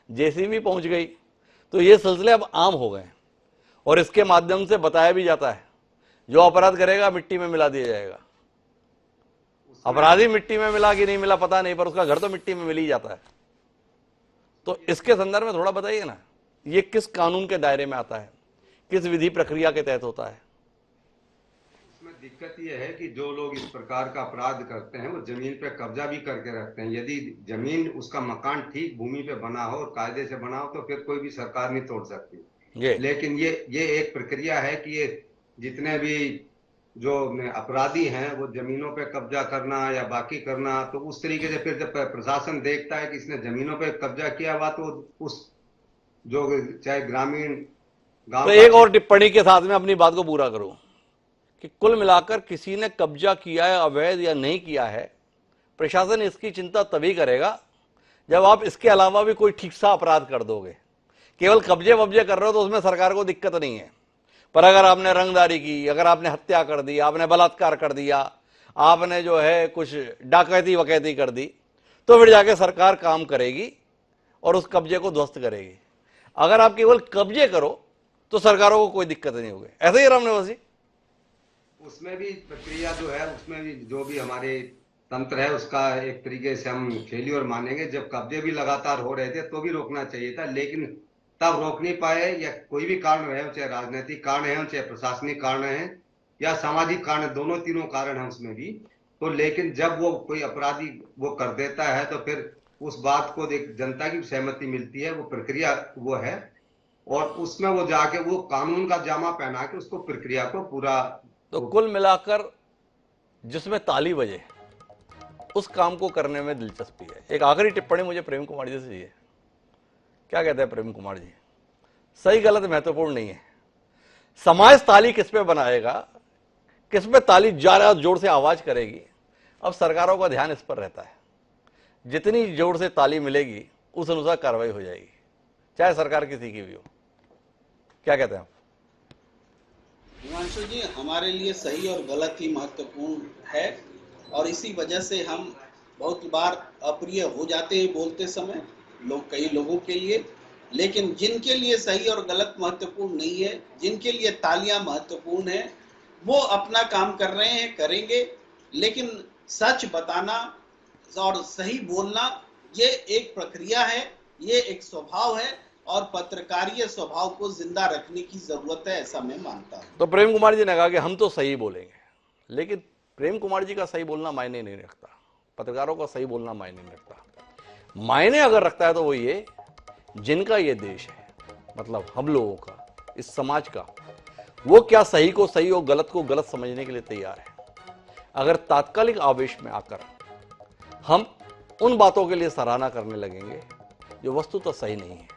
JCB पहुंच गई। तो ये सिलसिले अब आम हो गए और इसके माध्यम से बताया भी जाता है जो अपराध करेगा मिट्टी में मिला दिया जाएगा। अपराधी मिट्टी में मिला कि नहीं मिला पता नहीं, पर उसका घर तो मिट्टी में मिल ही जाता है। तो इसके संदर्भ में थोड़ा बताइए ना, ये किस कानून के दायरे में आता है? किस विधि प्रक्रिया के तहत होता है? इसमें दिक्कत यह है कि जो लोग इस प्रकार का अपराध करते हैं वो जमीन पे कब्जा भी करके रखते हैं। यदि जमीन, उसका मकान ठीक भूमि पे बना हो और कायदे से बना हो तो फिर कोई भी सरकार नहीं तोड़ सकती। लेकिन ये एक प्रक्रिया है कि ये जितने भी जो अपराधी हैं वो जमीनों पे कब्जा करना या बाकी करना, तो उस तरीके से फिर जब प्रशासन देखता है कि इसने जमीनों पे कब्जा किया हुआ तो उस जो चाहे ग्रामीण गांव। तो एक और टिप्पणी के साथ में अपनी बात को पूरा करूं कि कुल मिलाकर किसी ने कब्जा किया है अवैध या नहीं किया है, प्रशासन इसकी चिंता तभी करेगा जब आप इसके अलावा भी कोई ठीक सा अपराध कर दोगे। केवल कब्जे वब्जे कर रहे हो तो उसमें सरकार को दिक्कत नहीं है, पर अगर आपने रंगदारी की, अगर आपने हत्या कर दी, आपने बलात्कार कर दिया, आपने जो है कुछ डाकैती वकैती कर दी, तो फिर जाके सरकार काम करेगी और उस कब्जे को ध्वस्त करेगी। अगर आप केवल कब्जे करो तो सरकारों को कोई दिक्कत नहीं होगी। ऐसे ही रामनिवासी उसमें भी प्रक्रिया जो है, उसमें भी जो भी हमारे तंत्र है उसका एक तरीके से हम फेल्योर मानेंगे। जब कब्जे भी लगातार हो रहे थे तो भी रोकना चाहिए था, लेकिन तब रोक नहीं पाए, या कोई भी कारण रहे, चाहे राजनीतिक कारण है, चाहे प्रशासनिक कारण है या सामाजिक कारण, दोनों तीनों कारण है उसमें भी। तो लेकिन जब वो कोई अपराधी वो कर देता है तो फिर उस बात को देख जनता की सहमति मिलती है, वो प्रक्रिया वो है, और उसमें वो जाके वो कानून का जामा पहना के उसको प्रक्रिया को पूरा। तो कुल मिलाकर जिसमें ताली बजे उस काम को करने में दिलचस्पी है। एक आखिरी टिप्पणी मुझे प्रेम कुमार जी से चाहिए। क्या कहते हैं प्रेम कुमार जी? सही गलत महत्वपूर्ण नहीं है, समाज ताली किस पे बनाएगा, किस पे ताली ज्यादा जोर से आवाज करेगी, अब सरकारों का ध्यान इस पर रहता है। जितनी जोर से ताली मिलेगी उस अनुसार कार्रवाई हो जाएगी, चाहे सरकार किसी की भी हो। क्या कहते हैं आप? हिमांशु जी, हमारे लिए सही और गलत ही महत्वपूर्ण है, और इसी वजह से हम बहुत बार अप्रिय हो जाते हैं बोलते समय कई लोगों के लिए। लेकिन जिनके लिए सही और गलत महत्वपूर्ण नहीं है, जिनके लिए तालियां महत्वपूर्ण है, वो अपना काम कर रहे हैं, करेंगे। लेकिन सच बताना और सही बोलना ये एक प्रक्रिया है, ये एक स्वभाव है, और पत्रकारीय स्वभाव को जिंदा रखने की जरूरत है, ऐसा मैं मानता हूं। तो प्रेम कुमार जी ने कहा कि हम तो सही बोलेंगे, लेकिन प्रेम कुमार जी का सही बोलना मायने नहीं रखता, पत्रकारों का सही बोलना मायने नहीं रखता। मायने अगर रखता है तो वो ये जिनका ये देश है, मतलब हम लोगों का, इस समाज का, वो क्या सही को सही और गलत को गलत समझने के लिए तैयार है। अगर तात्कालिक आवेश में आकर हम उन बातों के लिए सराहना करने लगेंगे जो वस्तुतः सही नहीं है,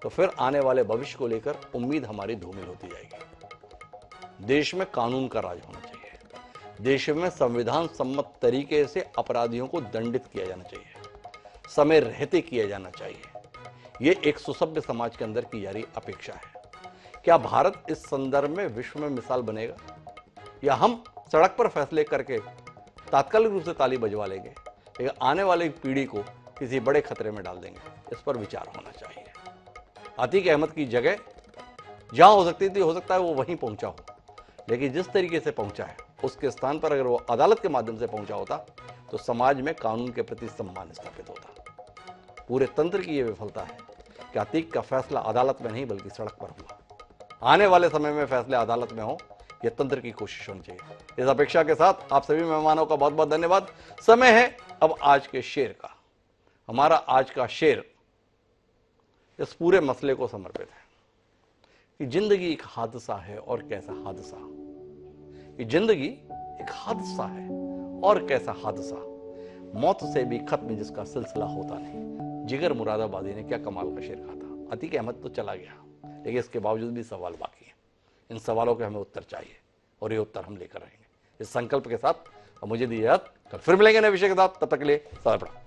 तो फिर आने वाले भविष्य को लेकर उम्मीद हमारी धूमिल होती जाएगी। देश में कानून का राज होना चाहिए, देश में संविधान सम्मत तरीके से अपराधियों को दंडित किया जाना चाहिए, समय रहते किया जाना चाहिए। ये एक सुसभ्य समाज के अंदर की जारी अपेक्षा है। क्या भारत इस संदर्भ में विश्व में मिसाल बनेगा, या हम सड़क पर फैसले करके तात्कालिक रूप से ताली बजवा लेंगे, लेकिन आने वाली पीढ़ी को किसी बड़े खतरे में डाल देंगे? इस पर विचार होना चाहिए। अतीक अहमद की जगह जहां हो सकती थी, हो सकता है वो वहीं पहुंचा हो, लेकिन जिस तरीके से पहुंचा है उसके स्थान पर अगर वो अदालत के माध्यम से पहुंचा होता तो समाज में कानून के प्रति सम्मान स्थापित होता। पूरे तंत्र की यह विफलता है कि अतीक का फैसला अदालत में नहीं बल्कि सड़क पर हुआ। आने वाले समय में फैसले अदालत में हो, यह तंत्र की कोशिश होनी चाहिए। इस अपेक्षा के साथ आप सभी मेहमानों का बहुत बहुत धन्यवाद। समय है अब आज के शेर का। हमारा आज का शेर इस पूरे मसले को समर्पित है कि जिंदगी एक हादसा है, और कैसा हादसा। कि जिंदगी एक हादसा है और कैसा हादसा, मौत से भी खत्म जिसका सिलसिला होता नहीं। जिगर मुरादाबादी ने क्या कमाल का शेर कहा था। अतीक अहमद तो चला गया, लेकिन इसके बावजूद भी सवाल बाकी है। इन सवालों के हमें उत्तर चाहिए, और ये उत्तर हम लेकर रहेंगे। इस संकल्प के साथ अब मुझे दीजिए, कल फिर मिलेंगे नए विषय के साथ। तब तक के लिए सदा प्रणाम।